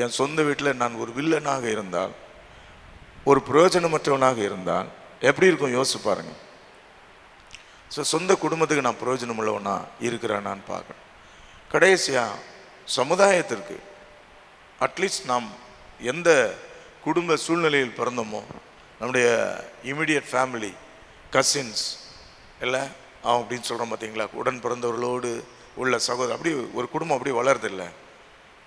என் சொந்த வீட்டில் நான் ஒரு வில்லனாக இருந்தால், ஒரு பிரயோஜனமற்றவனாக இருந்தால் எப்படி இருக்கும் யோசிச்சு பாருங்கள். ஸோ சொந்த குடும்பத்துக்கு நான் பிரயோஜனம் உள்ளவனா இருக்கிறேன் நான் பார்க்கணும். கடைசியாக சமுதாயத்திற்கு அட்லீஸ்ட் நாம் எந்த குடும்ப சூழ்நிலையில் பிறந்தோமோ, நம்முடைய இமிடியட் ஃபேமிலி, கசின்ஸ் இல்லை அவன் அப்படின்னு சொல்கிறோம் பார்த்தீங்களா, உடன் பிறந்தவர்களோடு உள்ள சகோதரர், அப்படி ஒரு குடும்பம் அப்படி வளருதில்லை.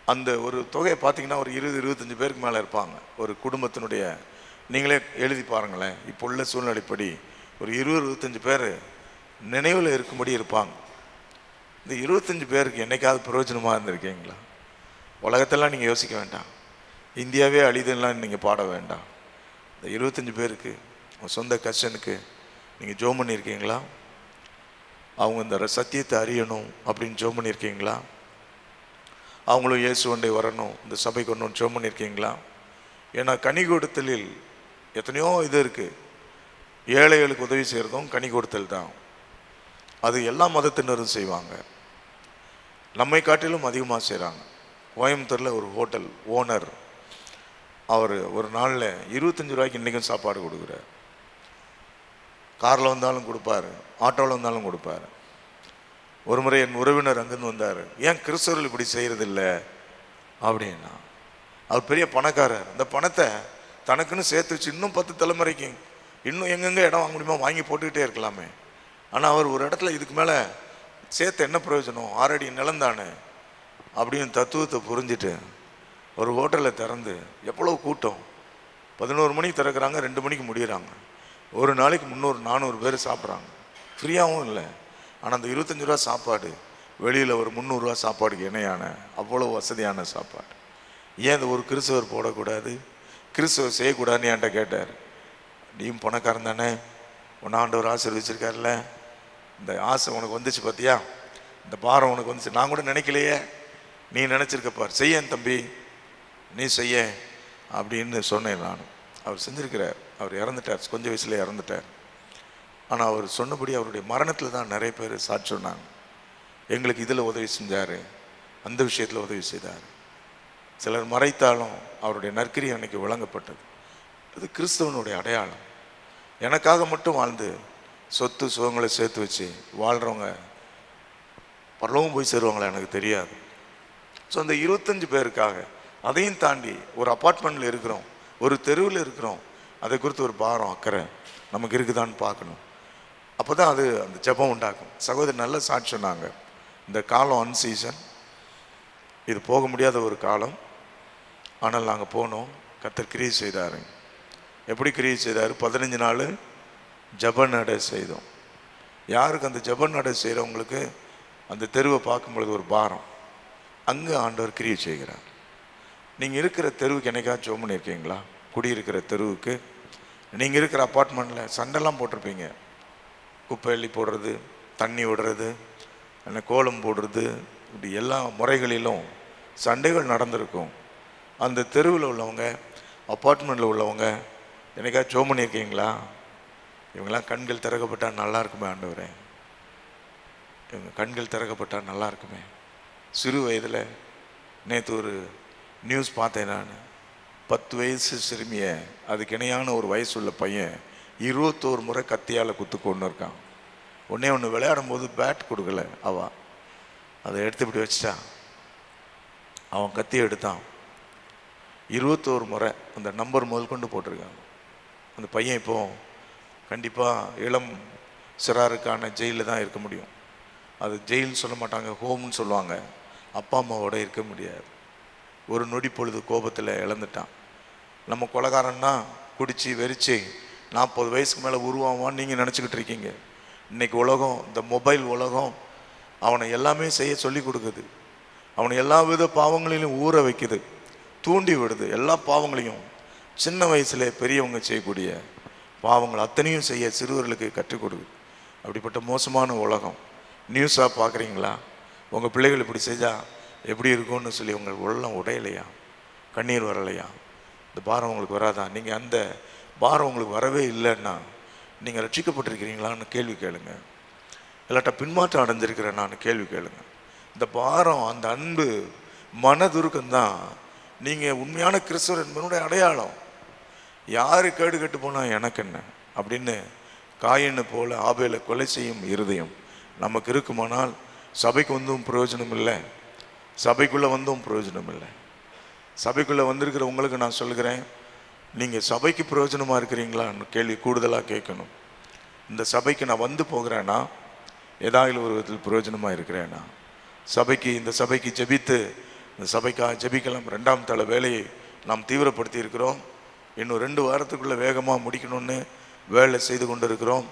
அந்த ஒரு தொகையை பார்த்தீங்கன்னா ஒரு 20-25 பேருக்கு மேலே இருப்பாங்க ஒரு குடும்பத்தினுடைய. நீங்களே எழுதி பாருங்களேன், இப்போ உள்ள சூழ்நிலைப்படி ஒரு 20-25 பேர் நினைவில் இருக்கும்படி இருப்பாங்க. இந்த 25 பேருக்கு என்னைக்காவது பிரயோஜனமாக இருந்திருக்கீங்களா? உலகத்தெல்லாம் நீங்கள் யோசிக்க வேண்டாம், இந்தியாவே அழிதெல்லாம் நீங்கள் பாட வேண்டாம். இந்த 25 பேருக்கு சொந்த கஷ்டனுக்கு நீங்கள் ஜோம் பண்ணியிருக்கீங்களா? அவங்க இந்த சத்தியத்தை அறியணும் அப்படின்னு ஜோம் பண்ணியிருக்கீங்களா? அவங்களும் இயேசு ஒன்றை வரணும், இந்த சபைக்கு ஒன்று ஜோம் பண்ணியிருக்கீங்களா? ஏன்னா கனி கொடுத்தலில் எத்தனையோ இது இருக்குது. ஏழைகளுக்கு உதவி செய்கிறதும் கனி கொடுத்தல் தான். அது எல்லா மதத்தினரும் செய்வாங்க, நம்மை காட்டிலும் அதிகமாக செய்கிறாங்க. கோயம்புத்தூரில் ஒரு ஹோட்டல் ஓனர், அவர் ஒரு நாளில் 25 ரூபாய்க்கு இன்றைக்கும் சாப்பாடு கொடுக்குறார். காரில் வந்தாலும் கொடுப்பார், ஆட்டோவில் வந்தாலும் கொடுப்பார். ஒரு முறை என் உறவினர் அங்கேருந்து வந்தார், ஏன் கிறிஸ்தவர்கள் இப்படி செய்கிறதில்ல அப்படின்னா. அவர் பெரிய பணக்காரர், இந்த பணத்தை தனக்குன்னு சேர்த்து வச்சு இன்னும் 10 தலைமுறைக்கு இன்னும் எங்கெங்கே இடம் வாங்க முடியுமோ வாங்கி போட்டுக்கிட்டே இருக்கலாமே. ஆனால் அவர் ஒரு இடத்துல இதுக்கு மேலே சேர்த்து என்ன பிரயோஜனம், 6 அடி நிலந்தானே அப்படின்னு தத்துவத்தை புரிஞ்சுட்டு ஒரு ஹோட்டலில் திறந்து, எவ்வளோ கூட்டம், 11 மணிக்கு திறக்கிறாங்க, 2 மணிக்கு முடிகிறாங்க. ஒரு நாளைக்கு 300-400 பேர் சாப்பிட்றாங்க, ஃப்ரீயாகவும் இல்லை. ஆனால் அந்த 25 ரூபா சாப்பாடு வெளியில் ஒரு 300 ரூபா சாப்பாடுக்கு இணையான அவ்வளோ வசதியான சாப்பாடு. ஏன் இந்த ஒரு கிறிஸ்தவர் போடக்கூடாது, கிறிஸ்தவர் செய்யக்கூடாதுன்னு என்கிட்ட கேட்டார். நீயும் பணக்காரன் தானே, உன்னை ஆண்டவர் ஆசீர்வதிச்சிருக்காருல்ல, இந்த ஆசை உனக்கு வந்துச்சு பார்த்தியா, இந்த பாரம் உனக்கு வந்துச்சு, நான் கூட நினைக்கலையே, நீ நினச்சிருக்கப்பார், செய்யன் தம்பி நீ செய்ய அப்படின்னு சொன்னேன் நான். அவர் செஞ்சுருக்கிறார், அவர் இறந்துட்டார், கொஞ்சம் வயசுல இறந்துட்டார். ஆனால் அவர் சொன்னபடி அவருடைய மரணத்தில் தான் நிறைய பேர் சாட்சி சொன்னாங்க, எங்களுக்கு இதில் உதவி செஞ்சார், அந்த விஷயத்தில் உதவி செய்தார். சிலர் மறைத்தாலும் அவருடைய நற்கிரி அன்னைக்கு விளங்கப்பட்டது. அது கிறிஸ்தவனுடைய அடையாளம். எனக்காக மட்டும் வாழ்ந்து சொத்து சுகங்களை சேர்த்து வச்சு வாழ்கிறவங்க பரலவும் போய் சேருவாங்களா எனக்கு தெரியாது. ஸோ அந்த 25 பேருக்காக, அதையும் தாண்டி ஒரு அப்பார்ட்மெண்ட்டில் இருக்கிறோம், ஒரு தெருவில் இருக்கிறோம், அதை குறித்து ஒரு பாரம் அக்கறை நமக்கு இருக்குதான்னு பார்க்கணும். அப்போ தான் அது அந்த ஜெபம் உண்டாக்கும். சகோதரி நல்ல சாட்சி சொன்னாங்க, இந்த காலம் அன்சீசன், இது போக முடியாத ஒரு காலம். ஆனால் நாங்கள் போனோம், கர்த்தர் கிரியை செய்தார். எப்படி கிரியை செய்தார்? 15 நாள் ஜெப நடை செய்தோம். யாருக்கு அந்த ஜெப நடை செய்கிறவங்களுக்கு அந்த தெருவை பார்க்கும்பொழுது ஒரு பாரம், அங்கே ஆண்டவர் கிரியை செய்கிறார். நீங்கள் இருக்கிற தெருவுக்கு என்னைக்காச்சும் ஜெபம் பண்ணியிருக்கீங்களா? குடியிருக்கிற தெருவுக்கு, நீங்கள் இருக்கிற அப்பார்ட்மெண்ட்டில் சண்டைலாம் போட்டிருப்பீங்க, குப்பை அள்ளி போடுறது, தண்ணி விடுறது, என்ன கோலம் போடுறது, இப்படி எல்லா முறைகளிலும் சண்டைகள் நடந்திருக்கும். அந்த தெருவில் உள்ளவங்க, அப்பார்ட்மெண்ட்டில் உள்ளவங்க என்னைக்காச்சும் ஜெபம் பண்ணியிருக்கீங்களா? இவங்கெல்லாம் கண்கள் திறக்கப்பட்டால் நல்லா இருக்குமே ஆண்டவரே, இவங்க கண்கள் திறக்கப்பட்டால் நல்லா இருக்குமே. சிறு வயதில் நேற்று ஒரு நியூஸ் பார்த்தேன் நான், 10 வயசு சிறுமிய, அதுக்கு இணையான ஒரு வயசு உள்ள பையன் 21 முறை கத்தியால் குத்து கொண்டு இருக்கான். ஒன்று விளையாடும் போது பேட் கொடுக்கல அவள், அதை எடுத்து இப்படி வச்சிட்டான். அவன் கத்தி எடுத்தான். 21 முறை அந்த நம்பர் முதல் கொண்டு போட்டிருக்காங்க. அந்த பையன் இப்போ கண்டிப்பாக இளம் சிறாருக்கான ஜெயிலில் தான் இருக்க முடியும். அது ஜெயில் சொல்ல மாட்டாங்க, ஹோம்னு சொல்லுவாங்க. அப்பா அம்மாவோட இருக்க முடியாது. ஒரு நொடி பொழுது கோபத்தில் இழந்துட்டான். நம்ம கொலைகாரன்னா குடித்து வெறிச்சு 40 வயசுக்கு மேலே உருவாவான்னு நீங்கள் நினச்சிக்கிட்டு இருக்கீங்க. இன்றைக்கி உலகம், இந்த மொபைல் உலகம் அவனை எல்லாமே செய்ய சொல்லி கொடுக்குது. அவனை எல்லா வித பாவங்களிலும் ஊற வைக்குது, தூண்டி விடுது. எல்லா பாவங்களையும் சின்ன வயசுல பெரியவங்க செய்யக்கூடிய பாவங்கள் அத்தனையும் செய்ய சிறுவர்களுக்கு கற்றுக் கொடுக்குது. அப்படிப்பட்ட மோசமான உலகம். நியூஸாக பார்க்குறீங்களா? உங்கள் பிள்ளைகள் இப்படி செஞ்சால் எப்படி இருக்கும்னு சொல்லி உங்கள் உள்ளம் உடையலையா? கண்ணீர் வரலையா? இந்த பாரம் உங்களுக்கு வராதா? நீங்கள் அந்த பாரம் உங்களுக்கு வரவே இல்லைன்னா நீங்கள் ரட்சிக்கப்பட்டிருக்கிறீங்களான்னு கேள்வி கேளுங்க. இல்லாட்டா பின்மாற்றம் அடைஞ்சிருக்கிறேன்னான்னு கேள்வி கேளுங்க. இந்த பாரம், அந்த அன்பு, மனதுருக்கம்தான் நீங்கள் உண்மையான கிறிஸ்தவர் என்பதனுடைய அடையாளம். யார் கேடு கெட்டு போனால் எனக்கு என்ன அப்படின்னு காயின்னு போல ஆபேலை கொலை செய்யும் இருதயம் நமக்கு இருக்குமானால் சபைக்கு வந்தும் பிரயோஜனம் இல்லை, சபைக்குள்ளே வந்தும் பிரயோஜனம் இல்லை. சபைக்குள்ளே வந்திருக்கிற உங்களுக்கு நான் சொல்கிறேன், நீங்கள் சபைக்கு பிரயோஜனமாக இருக்கிறீங்களான்னு கேள்வி கூடுதலாக கேட்கணும். இந்த சபைக்கு நான் வந்து போகிறேன்னா ஏதாவது ஒரு விதத்தில் பிரயோஜனமாக இருக்கிறேன்னா, சபைக்கு, இந்த சபைக்கு ஜெபித்து இந்த சபைக்காக ஜெபிக்கலாம். 2ஆம் தள வேலையை நாம் தீவிரப்படுத்தி இருக்கிறோம். இன்னும் 2 வாரத்துக்குள்ளே வேகமாக முடிக்கணும்னு வேலை செய்து கொண்டு இருக்கிறோம்.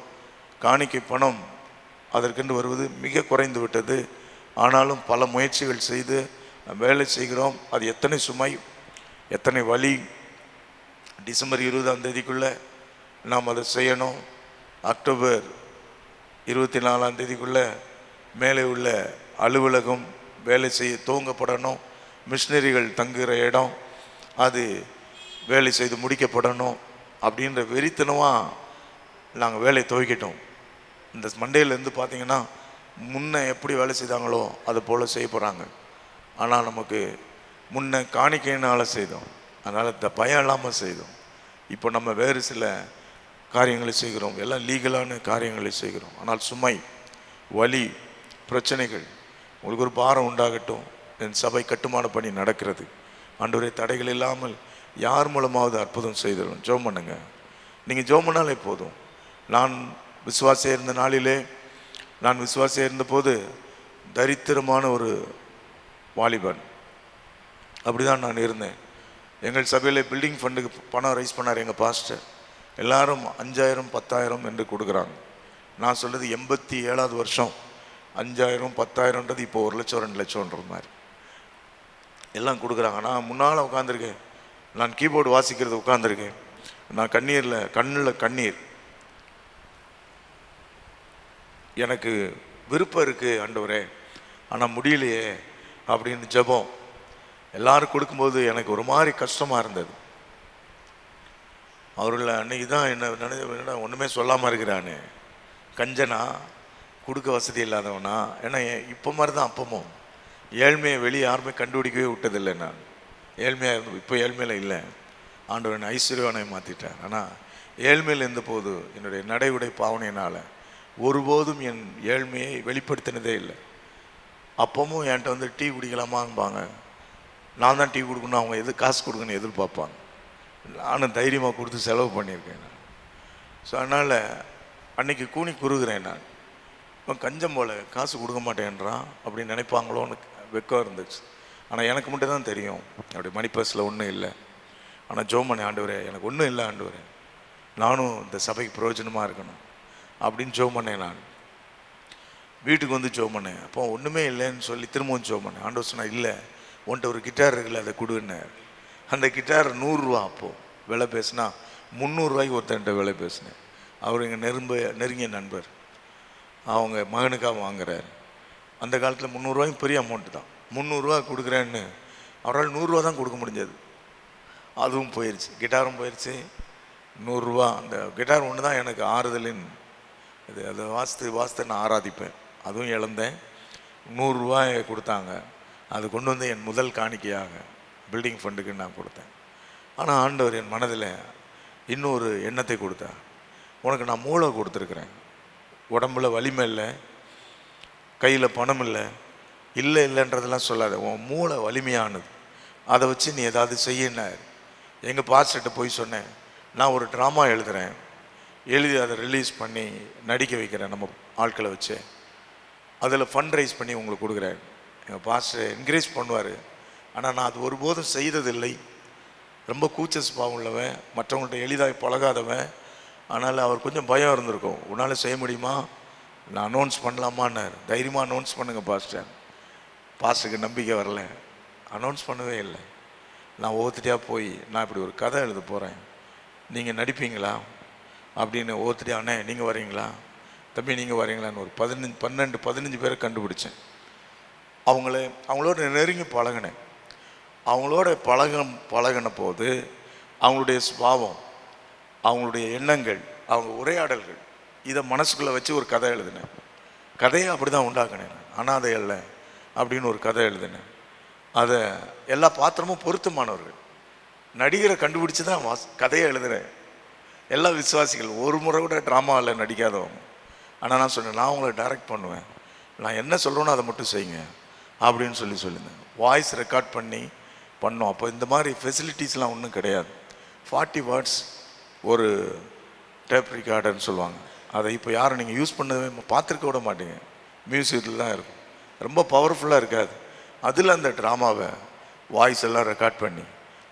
காணிக்கை பணம் அதற்கென்று வருவது மிக குறைந்து விட்டது. ஆனாலும் பல முயற்சிகள் செய்து வேலை செய்கிறோம். அது எத்தனை சுமை, எத்தனை வலி. டிசம்பர் 20ஆம் தேதிக்குள்ளே நாம் அதை செய்யணும். அக்டோபர் 24ஆம் தேதிக்குள்ளே மேலே உள்ள அலுவலகம் வேலை செய்ய துவங்கப்படணும். மிஷினரிகள் தங்குகிற இடம் அது வேலை செய்து முடிக்கப்படணும். அப்படின்ற வெறித்தனமாக நாங்கள் வேலையை துவக்கிட்டோம். இந்த மண்டேலேருந்து பார்த்தீங்கன்னா முன்ன எப்படி வேலை செய்தாங்களோ அதை போல் செய்ய போகிறாங்க. ஆனால் நமக்கு முன்ன காணிக்கையினால் செய்தோம், அதனால் இந்த பயம் இல்லாமல் செய்தோம். இப்போ நம்ம வேறு சில காரியங்களை செய்கிறோம், எல்லாம் லீகலான காரியங்களை செய்கிறோம். ஆனால் சுமை, வலி, பிரச்சனைகள், உங்களுக்கு ஒரு பாரம் உண்டாகட்டும். என் சபை கட்டுமான பணி நடக்கிறது. ஆண்டவரே, தடைகள் இல்லாமல் யார் மூலமாவது அற்புதம் செய்திடும். ஜெபம் பண்ணுங்க. நீங்கள் ஜெபம் பண்ணாலே போதும். நான் விசுவாசியாக இருந்த நாளிலே, நான் விசுவாசியாக இருந்தபோது தரித்திரமான ஒரு வாலிபன், அப்படி தான் நான் இருந்தேன். எங்கள் சபையில் பில்டிங் ஃபண்டுக்கு பணம் ரைஸ் பண்ணார் எங்கள் பாஸ்டர். எல்லாரும் 5000 10,000 என்று கொடுக்குறாங்க. நான் சொல்கிறது 87வது வருஷம். 5000 10,000ன்றது இப்போ 1 லட்சம் 2 லட்சம்ன்ற மாதிரி எல்லாம் கொடுக்குறாங்க. நான் முன்னால் உட்காந்துருக்கேன், நான் கீபோர்டு வாசிக்கிறது உட்காந்துருக்கேன். நான் கண்ணில் கண்ணீர். எனக்கு விருப்பம் இருக்குது ஆண்டவரே, ஆனால் முடியலையே அப்படின்னு ஜெபம். எல்லாரும் கொடுக்கும்போது எனக்கு ஒரு மாதிரி கஷ்டமாக இருந்தது. அவர்கள் அன்னைக்கு தான் என்ன ஒன்றுமே சொல்லாமல் இருக்கிறானே, கஞ்சனா, கொடுக்க வசதி இல்லாதவனா. ஏன்னா இப்போ மாதிரி தான் அப்பமும் ஏழ்மையை வெளியே யாருமே கண்டுபிடிக்கவே விட்டதில்லை. நான் ஏழ்மையாக இருந்தோம், இப்போ ஏழ்மையில் இல்லை. ஆண்டவர் என்னை ஐஸ்வர்யவானை மாற்றிட்டார். ஆனால் ஏழ்மையில் இருந்தபோது என்னுடைய நடை உடை பாவனையினால் ஒருபோதும் என் ஏழ்மையை வெளிப்படுத்தினதே இல்லை. அப்பவும் என்கிட்ட வந்து டீ குடிக்கலாமாம்பாங்க. நான் தான் டீ கொடுக்கணும், அவங்க காசு கொடுக்கணும்னு எதிர்பார்ப்பாங்க. நானும் தைரியமாக கொடுத்து செலவு பண்ணியிருக்கேன் நான். ஸோ அதனால் அன்றைக்கி கூனி குறுகிறேன் நான். இப்போ கஞ்சம் போல் காசு கொடுக்க மாட்டேன்றான் அப்படின்னு நினைப்பாங்களோன்னு வெக்கம் இருந்துச்சு. ஆனால் எனக்கு மட்டும் தான் தெரியும் அப்படி மணி பர்ஸில் ஒன்றும் இல்லை. ஆனால் ஜெபம் பண்ணேன், ஆண்டவரே எனக்கு ஒன்றும் இல்லை ஆண்டவரே, நானும் இந்த சபைக்கு பிரயோஜனமாக இருக்கணும் அப்படின்னு ஜெபம் பண்ணேன். நான் வீட்டுக்கு வந்து ஜெபம் பண்ணேன். அப்போ ஒன்றுமே இல்லைன்னு சொல்லி திரும்பவும் ஜெபம் பண்ணேன். ஆண்டவர் சொன்னா, இல்லை உன்ட்ட ஒரு கிட்டார் இருக்குல்ல, அதை கொடுன்னார். அந்த கிட்டார் 100 ரூபா. அப்போது விலை பேசினா 300 ரூபாய்க்கு ஒருத்தன்ட்ட விலை பேசினேன். அவர் எங்கள் நெருங்கிய நண்பர், அவங்க மகனுக்காக வாங்குறாரு. அந்த காலத்தில் 300 ரூபாய்க்கு பெரிய அமௌண்ட்டு தான். 300 ரூபா கொடுக்குறேன்னு அவரால் 100 ரூபா தான் கொடுக்க முடிஞ்சது. அதுவும் போயிடுச்சு, கிட்டாரும் போயிடுச்சு, 100 ரூபா. அந்த கிட்டார் ஒன்று தான் எனக்கு ஆறுதலின் இது. அதை வாசித்து நான் ஆராதிப்பேன். அதுவும் இழந்தேன். 100 ரூபாயை கொடுத்தாங்க. அது கொண்டு வந்து என் முதல் காணிக்கையாக பில்டிங் ஃபண்டுக்கு நான் கொடுத்தேன். ஆனால் ஆண்டவர் என் மனதில் இன்னொரு எண்ணத்தை கொடுத்தார். உனக்கு நான் மூளை கொடுத்துருக்குறேன், உடம்புல வலிமை இல்லை, கையில் பணம் இல்லை, இல்லைன்றதெல்லாம் சொல்லாத. உன் மூளை வலிமையானது, அதை வச்சு நீ ஏதாவது செய்யினார். எங்கள் பாஸ்டர்கிட்ட போய் சொன்னேன், நான் ஒரு ட்ராமா எழுதுகிறேன், எழுதி அதை ரிலீஸ் பண்ணி நடிக்க வைக்கிறேன் நம்ம ஆட்களை வச்சு, அதில் ஃபண்ட் ரைஸ் பண்ணி உங்களுக்கு கொடுக்குறேன். எங்கள் பாஸ்டர் என்கரேஜ் பண்ணுவார். ஆனால் நான் அது ஒருபோதும் செய்ததில்லை. ரொம்ப கூச்ச சுபாவம் உள்ளவன், மற்றவங்கள்ட்ட எளிதாக பழகாதவன். ஆனால் அவர் கொஞ்சம் பயம் இருந்திருக்கும். உன்னால் செய்ய முடியுமா, நான் அனௌன்ஸ் பண்ணலாமான்னார். தைரியமாக அனௌன்ஸ் பண்ணுங்கள் பாஸ்டர். பாஸ்டருக்கு நம்பிக்கை வரல, அனௌன்ஸ் பண்ணவே இல்லை. நான் ஒவ்வொருத்தரையாக போய், நான் இப்படி ஒரு கதை எழுத போகிறேன், நீங்கள் நடிப்பீங்களா அப்படின்னு ஒவ்வொருத்தரையா, அண்ணே நீங்கள் வரீங்களா, தம்பி நீங்கள் வரீங்களான்னு ஒரு 15 பேரை கண்டுபிடிச்சேன். அவங்களோட நெருங்கி பழகினேன். அவங்களோட பழகின போது அவங்களுடைய சுபாவம், அவங்களுடைய எண்ணங்கள், அவங்க உரையாடல்கள், இதை மனசுக்குள்ளே வச்சு ஒரு கதை எழுதினேன். கதையை அப்படி தான் உண்டாக்கினேன். அனாதை அல்ல அப்படின்னு ஒரு கதை எழுதினேன். அதை எல்லா பாத்திரமும் பொருத்தமானவர்கள், நடிகரை கண்டுபிடிச்சி தான் கதையை எழுதுகிறேன். எல்லா விசுவாசிகள், ஒரு முறை கூட ட்ராமாவில் நடிக்காதவங்க. ஆனால் நான் சொன்னேன், நான் உங்களை டைரக்ட் பண்ணுவேன், நான் என்ன சொல்கிறேனோ அதை மட்டும் செய்யுங்க அப்படின்னு சொல்லியிருந்தேன். வாய்ஸ் ரெக்கார்ட் பண்ணி பண்ணோம். அப்போ இந்த மாதிரி ஃபெசிலிட்டிஸ்லாம் ஒன்றும் கிடையாது. 40 வேர்ட்ஸ் ஒரு டேப் ரெக்கார்டர்னு சொல்லுவாங்க. அதை இப்போ யாரும் நீங்கள் யூஸ் பண்ணவே பார்த்துருக்க விட மாட்டீங்க. மியூசிக்கில் தான் இருக்கும், ரொம்ப பவர்ஃபுல்லாக இருக்காது. அதில் அந்த ட்ராமாவை வாய்ஸ் எல்லாம் ரெக்கார்ட் பண்ணி,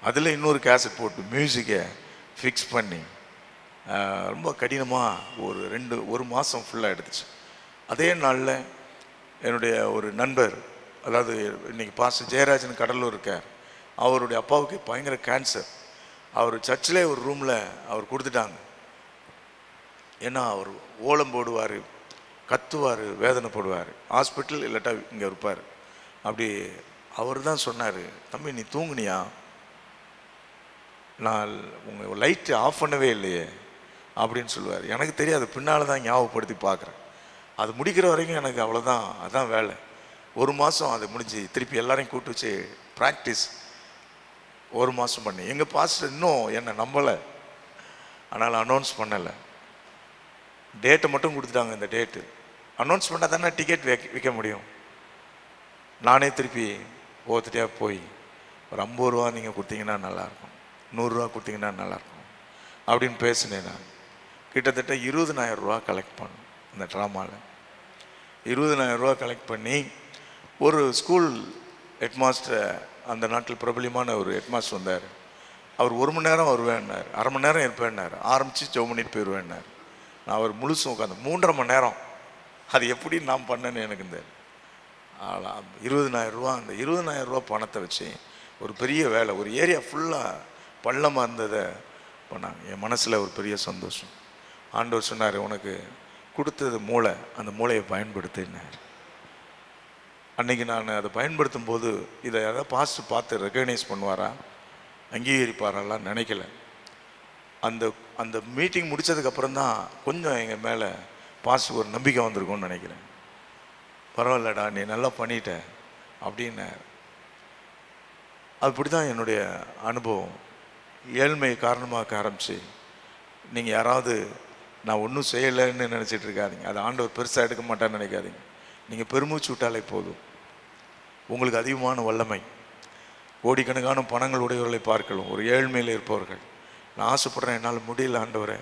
அதில் இன்னொரு கேசட் போட்டு மியூசிக்கை ஃபிக்ஸ் பண்ணி ரொம்ப கடினமாக ஒரு மாதம் ஃபுல்லாக எடுத்துச்சு. அதே நாளில் என்னுடைய ஒரு நண்பர், அதாவது இன்றைக்கி பாஸ்டர் ஜெயராஜன் கடலூர் இருக்கார், அவருடைய அப்பாவுக்கு பயங்கர கேன்சர். அவர் சர்ச்சிலே ஒரு ரூமில் அவர் கொடுத்துட்டாங்க. ஏன்னா அவர் ஓலம் போடுவார், கத்துவார், வேதனைப்படுவார், ஹாஸ்பிட்டல் இல்லாட்டா இங்கே இருப்பார். அப்படி அவர் தான் சொன்னார், தம்பி நீ தூங்குனியா, நான் உங்கள் லைட்டு ஆஃப் பண்ணவே இல்லையே அப்படின்னு சொல்லுவார். எனக்கு தெரியாது, பின்னால் தான் ஞாபகப்படுத்தி பார்க்குறேன். அது முடிக்கிற வரைக்கும் எனக்கு அவ்வளோதான், அதுதான் வேலை. ஒரு மாதம் அது முடிஞ்சு திருப்பி எல்லாரையும் கூப்பிட்டு வச்சு ப்ராக்டிஸ் ஒரு மாதம் பண்ணி. எங்கள் பாஸ்டர் இன்னும் என்னை நம்பலை, ஆனால் அனௌன்ஸ் பண்ணலை. டேட்டை மட்டும் கொடுத்துட்டாங்க. இந்த டேட்டு அனௌன்ஸ் பண்ணால் தானே டிக்கெட் விற்க முடியும். நானே திருப்பி ஒவ்வொருத்தையாக போய் ஒரு 50 ரூபா நீங்கள் கொடுத்தீங்கன்னா நல்லாயிருக்கும், 100 ரூபா கொடுத்தீங்கன்னா நல்லாயிருக்கும் அப்படின்னு பேசினேன். நான் கிட்டத்தட்ட 20,000 ரூபா கலெக்ட் பண்ணேன். இந்த ட்ராமாவில் 20,000 ரூபா கலெக்ட் பண்ணி ஒரு ஸ்கூல் ஹெட்மாஸ்டர், அந்த நாட்டில் பிரபலியமான ஒரு ஹெட்மாஸ்டர் வந்தார். அவர் 1 மணி நேரம் வருவேன்னார், அரை மணி நேரம் இருப்பேன்னார், ஆரம்பித்து ஜெபம் பண்ணிட்டு போயிடுவேன்னார். நான் அவர் முழுசும் உட்காந்து 3.5 மணி நேரம் அது எப்படி நான் பண்ணேன்னு எனக்கு இந்த 20,000 ரூபா, அந்த 20,000 ரூபா பணத்தை வச்சு ஒரு பெரிய வேலை, ஒரு ஏரியா ஃபுல்லாக பள்ளமாக இருந்ததை பண்ணாங்க. என் மனசில் ஒரு பெரிய சந்தோஷம். ஆண்டவர் சொன்னார், உனக்கு கொடுத்தது மூளை, அந்த மூளையை பயன்படுத்தினார். அன்றைக்கி நான் அதை பயன்படுத்தும் போது இதை எதாவது பாஸ்ட் பார்த்து ரெகக்னைஸ் பண்ணுவாரா, அங்கீகரிப்பாரெல்லாம் நினைக்கல. அந்த அந்த மீட்டிங் முடித்ததுக்கப்புறம் தான் கொஞ்சம் எங்கள் மேலே பாஸ்ட் ஒரு நம்பிக்கை வந்திருக்கும்னு நினைக்கிறேன். பரவாயில்லடா நீ நல்லா பண்ணிட்ட அப்படின்னு. அப்படி தான் என்னுடைய அனுபவம். ஏழ்மை காரணமாக ஆரம்பித்து, நீங்கள் யாராவது நான் ஒன்றும் செய்யலைன்னு நினச்சிட்டு இருக்காதிங்க, அது ஆண்டவர் பெருசாக எடுக்க மாட்டான்னு நினைக்காதீங்க. நீங்கள் பெருமூச்சு விட்டாலே போதும், உங்களுக்கு அதிகமான வல்லமை. கோடிக்கணக்கான பணங்கள் உடையவர்களை பார்க்கலாம், ஒரு ஏழ்மையில் இருப்பவர்கள். நான் ஆசைப்படுறேன், என்னால் முடியல ஆண்டவரே,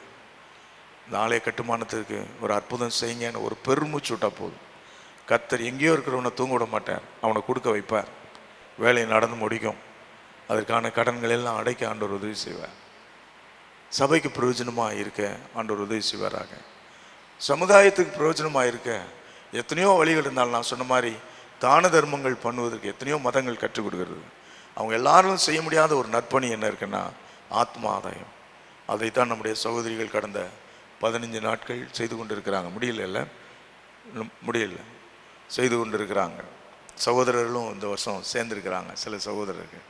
இந்த ஆலய கட்டுமானத்துக்கு ஒரு அற்புதம் செய்யுங்கன்னு ஒரு பெருமூச்சு விட்டால் போதும். கர்த்தர் எங்கேயோ இருக்கிறவனை தூங்க விட மாட்டார், அவனை கொடுக்க வைப்பார், வேலையை நடந்து முடிக்கும், அதற்கான கடன்கள் எல்லாம் அடைக்க ஆண்டவர் உதவி செய்வார். சபைக்கு பிரயோஜனமாக இருக்க ஆண்டவர் உதவி செய்வாராக. சமுதாயத்துக்கு பிரயோஜனமாக இருக்க எத்தனையோ வழிகள் இருந்தாலும், நான் சொன்ன மாதிரி தான தர்மங்கள் பண்ணுவதற்கு எத்தனையோ மதங்கள் கற்றுக் கொடுக்கிறது. அவங்க எல்லாரும் செய்ய முடியாத ஒரு நற்பணி என்ன இருக்குன்னா ஆத்ம ஆதாயம். அதைத்தான் நம்முடைய சகோதரிகள் கடந்த 15 நாட்கள் செய்து கொண்டு இருக்கிறாங்க. முடியல செய்து கொண்டு இருக்கிறாங்க. சகோதரர்களும் இந்த வருஷம் சேர்ந்துருக்கிறாங்க. சில சகோதரர்கள்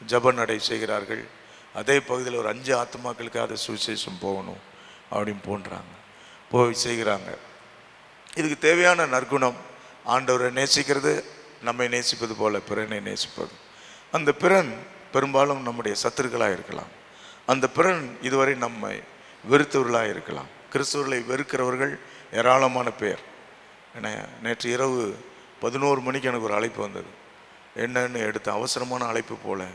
ஜப நடை செய்கிறார்கள். அதே பகுதியில் ஒரு 5 ஆத்மாக்களுக்கு அதை சுவிசேஷம் போகணும் அப்படின்னு போய் செய்கிறாங்க. இதுக்கு தேவையான நற்குணம் ஆண்டவரை நேசிக்கிறது, நம்மை நேசிப்பது போல பிறனை நேசிப்பது. அந்த பிறன் பெரும்பாலும் நம்முடைய சத்துருக்களாக இருக்கலாம். அந்த பிறன் இதுவரை நம்மை வெறுத்தவர்களாக இருக்கலாம். கிறிஸ்தவர்களை வெறுக்கிறவர்கள் ஏராளமான பேர். ஏன்னா நேற்று இரவு 11 மணிக்கு எனக்கு ஒரு அழைப்பு வந்தது. என்னன்னு எடுத்து அவசரமான அழைப்பு போல்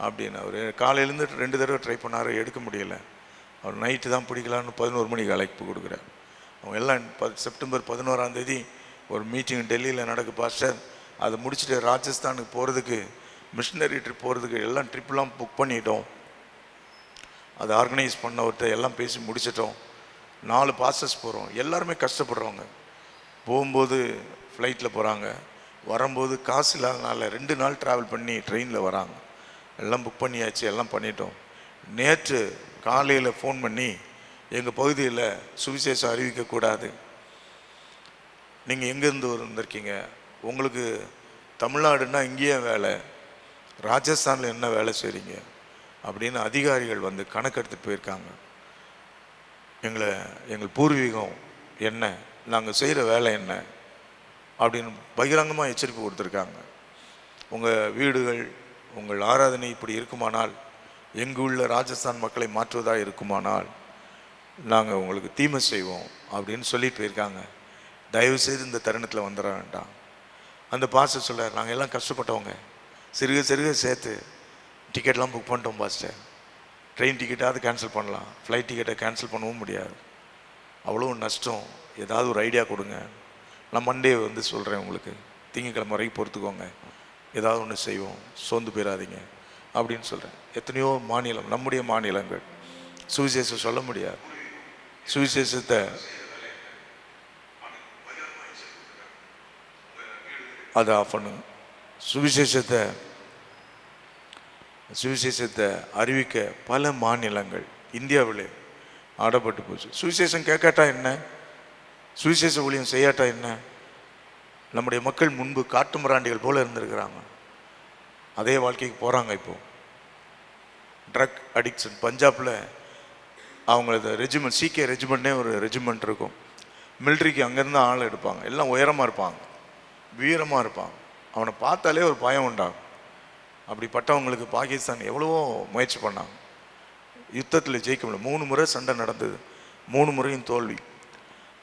அப்படின்னு. அவர் காலையிலேருந்து 2 தடவை ட்ரை பண்ணார், எடுக்க முடியலை. அவர் நைட்டு தான் பிடிக்கலான்னு 11 மணிக்கு அழைப்பு கொடுக்குறார். அவங்க எல்லாம் செப்டம்பர் 11 ஒரு மீட்டிங் டெல்லியில் நடக்கு பாஸ்டர். அதை முடிச்சுட்டு ராஜஸ்தானுக்கு போகிறதுக்கு, மிஷினரி ட்ரிப் போகிறதுக்கு எல்லாம் ட்ரிப்லாம் புக் பண்ணிட்டோம். அதை ஆர்கனைஸ் பண்ணவர்கிட்ட எல்லாம் பேசி முடிச்சிட்டோம். 4 பாஸ்டர்ஸ் போகிறோம். எல்லாருமே கஷ்டப்படுறவங்க. போகும்போது ஃப்ளைட்டில் போகிறாங்க, வரும்போது காசு இல்லாதனால 2 நாள் ட்ராவல் பண்ணி ட்ரெயினில் வராங்க. எல்லாம் புக் பண்ணியாச்சு, எல்லாம் பண்ணிட்டோம். நேற்று காலையில் ஃபோன் பண்ணி, எங்கள் பகுதியில் சுவிசேஷம் அறிவிக்கக்கூடாது, நீங்கள் எங்கேருந்து வந்திருக்கீங்க, உங்களுக்கு தமிழ்நாடுன்னா இங்கேயே வேலை, ராஜஸ்தானில் என்ன வேலை செய்கிறீங்க அப்படின்னு அதிகாரிகள் வந்து கணக்கெடுத்துட்டு போயிருக்காங்க. எங்கள் பூர்வீகம் என்ன, நாங்கள் செய்கிற வேலை என்ன அப்படின்னு பகிரங்கமாக எச்சரிக்கை கொடுத்துருக்காங்க. உங்கள் வீடுகள், உங்கள் ஆராதனை இப்படி இருக்குமானால், எங்கு உள்ள ராஜஸ்தான் மக்களை மாற்றுவதாக இருக்குமானால் நாங்கள் உங்களுக்கு தீமை செய்வோம் அப்படின்னு சொல்லிட்டு போயிருக்காங்க. தயவுசெய்து இந்த தருணத்தில் வந்துட வேண்டாம். அந்த பாஸ்டர் சொல்கிறார், நாங்கள் எல்லாம் கஷ்டப்பட்டவங்க, சிறுக சிறுக சேர்த்து டிக்கெட்லாம் புக் பண்ணிட்டோம் பாஸ்டர். ட்ரெயின் டிக்கெட்டாவது கேன்சல் பண்ணலாம், ஃப்ளைட் டிக்கெட்டை கேன்சல் பண்ணவும் முடியாது, அவ்வளோ நஷ்டம், ஏதாவது ஒரு ஐடியா கொடுங்க. நான் மண்டே வந்து சொல்கிறேன் உங்களுக்கு, திங்கக்கிழமை வரைக்கும் பொறுத்துக்கோங்க, ஏதாவது ஒன்று செய்வோம், சோர்ந்து போயிடாதீங்க அப்படின்னு சொல்கிறேன். எத்தனையோ மாநிலம், நம்முடைய மாநிலங்கள் சுவிசேஷம் சொல்ல முடியாது. சுவிசேஷத்தை அதை ஆஃப் பண்ணுங்க. சுவிசேஷத்தை அறிவிக்க பல மாநிலங்கள் இந்தியாவில் ஆடப்பட்டு போச்சு. சுவிசேஷம் கேட்காட்டா என்ன, சுவிசேஷ ஊழியம் செய்யாட்டா என்ன? நம்முடைய மக்கள் முன்பு காட்டு மிராண்டிகள் போல இருந்திருக்கிறாங்க, அதே வாழ்க்கைக்கு போகிறாங்க. இப்போது ட்ரக் அடிக்ஷன் பஞ்சாபில் அவங்களது ரெஜிமெண்ட், சிகே ரெஜிமெண்ட்னே ஒரு ரெஜிமெண்ட் இருக்கும். மிலிட்ரிக்கு அங்கேருந்து ஆள் எடுப்பாங்க. எல்லாம் உயரமாக இருப்பாங்க, வீரமாக இருப்பாங்க. அவனை பார்த்தாலே ஒரு பயம் உண்டாகும். அப்படிப்பட்டவங்களுக்கு பாகிஸ்தான் எவ்வளவோ முயற்சி பண்ணாங்க, யுத்தத்தில் ஜெயிக்க முடியல. 3 முறை சண்டை நடந்தது, 3 முறையும் தோல்வி.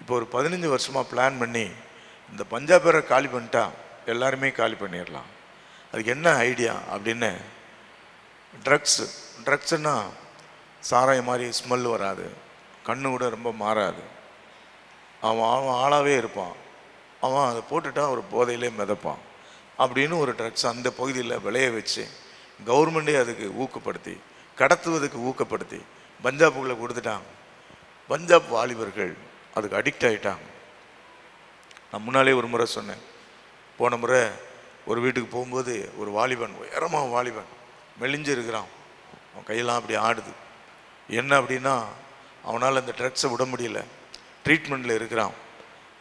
இப்போ ஒரு 15 வருஷமாக பிளான் பண்ணி இந்த பஞ்சாபரை காலி பண்ணிட்டா எல்லாருமே காலி பண்ணிடலாம். அதுக்கு என்ன ஐடியா அப்படின்னு, ட்ரக்ஸுன்னா சாராயம் மாதிரி ஸ்மெல் வராது, கண்ணு கூட ரொம்ப மாறாது, அவன் ஆளாகவே இருப்பான், அவன் அதை போட்டுட்டா ஒரு போதையிலே மிதப்பான் அப்படின்னு ஒரு ட்ரக்ஸ் அந்த பகுதியில் விளைய வச்சு கவர்மெண்ட்டே அதுக்கு ஊக்கப்படுத்தி, கடத்துவதுக்கு ஊக்கப்படுத்தி பஞ்சாபுக்குள்ளே கொடுத்துட்டாங்க. பஞ்சாப் வாலிபர்கள் அதுக்கு அடிக்ட் ஆகிட்டாங்க. நான் முன்னாலே ஒரு முறை சொன்னேன், போன முறை ஒரு வீட்டுக்கு போகும்போது ஒரு வாலிபன், உயரமாக வாலிபன், மெலிஞ்சு இருக்கிறான், அவன் கையெல்லாம் அப்படி ஆடுது. என்ன அப்படின்னா, அவனால் அந்த ட்ரக்ஸை விட முடியல, ட்ரீட்மெண்ட்டில் இருக்கிறான்.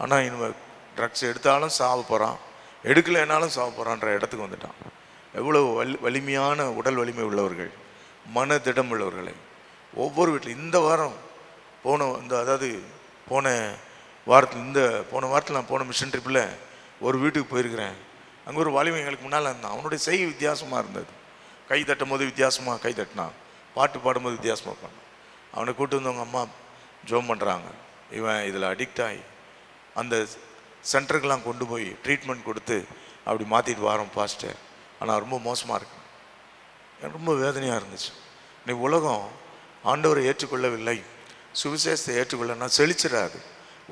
ஆனால் இனிமேல் ட்ரக்ஸ் எடுத்தாலும் சாவ போகிறான், எடுக்கலைன்னாலும் சாவ போகிறான்ற இடத்துக்கு வந்துட்டான். எவ்வளோ வலிமையான உடல் வலிமை உள்ளவர்கள், மன திடம் உள்ளவர்களை ஒவ்வொரு வீட்டில் இந்த வாரம் போன வாரத்தில் நான் போன மிஷன் ட்ரிப்பில் ஒரு வீட்டுக்கு போயிருக்கிறேன். அங்கே ஒரு வாலிபன் எங்களுக்கு முன்னால் இருந்தான். அவனுடைய செய்கை வித்தியாசமாக இருந்தது. கை தட்டும் போது வித்தியாசமாக கை தட்டினான், பாட்டு பாடும்போது வித்தியாசமாக பண்ணான். அவனை கூப்பிட்டு வந்தவங்க அம்மா ஜோம் பண்ணுறாங்க. இவன் இதில் அடிக்ட் ஆகி அந்த சென்டருக்கெல்லாம் கொண்டு போய் ட்ரீட்மெண்ட் கொடுத்து அப்படி மாற்றிட்டு வரோம் பாஸ்டர். ஆனால் ரொம்ப மோசமாக இருக்கு. எனக்கு ரொம்ப வேதனையாக இருந்துச்சு. நீ உலகம் ஆண்டவரை ஏற்றுக்கொள்ளவில்லை, சுவிசேஷத்தை ஏற்றுக்கொள்ளனா செழிச்சிடாது.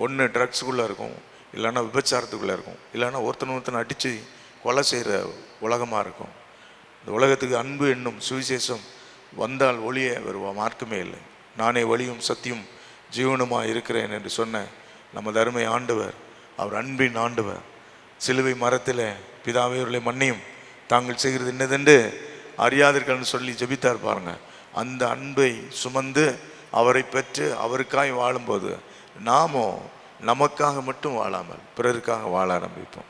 ஒன்று ட்ரக்ஸுக்குள்ளே இருக்கும், இல்லைன்னா விபச்சாரத்துக்குள்ளே இருக்கும், இல்லைன்னா ஒருத்தனை அடித்து கொலை செய்கிற உலகமாக இருக்கும். இந்த உலகத்துக்கு அன்பு என்னும் சுவிசேஷம் வந்தால் ஒளியே வருவா, மார்க்கமே இல்லை. நானே வழியும் சத்தியும் ஜீவனுமாக இருக்கிறேன் என்று சொன்ன நமது அருமை ஆண்டவர், அவர் அன்பின் ஆண்டவர், சிலுவை மரத்தில் பிதாவே அவர்களை மன்னியும், தாங்கள் செய்கிறது என்னதென்று அறியாதீர்கள்னு சொல்லி ஜெபித்தார் பாருங்க. அந்த அன்பை சுமந்து அவரை பெற்று அவருக்காய் வாழும்போது நாமோ நமக்காக மட்டும் வாழாமல் பிறருக்காக வாழ ஆரம்பிப்போம்.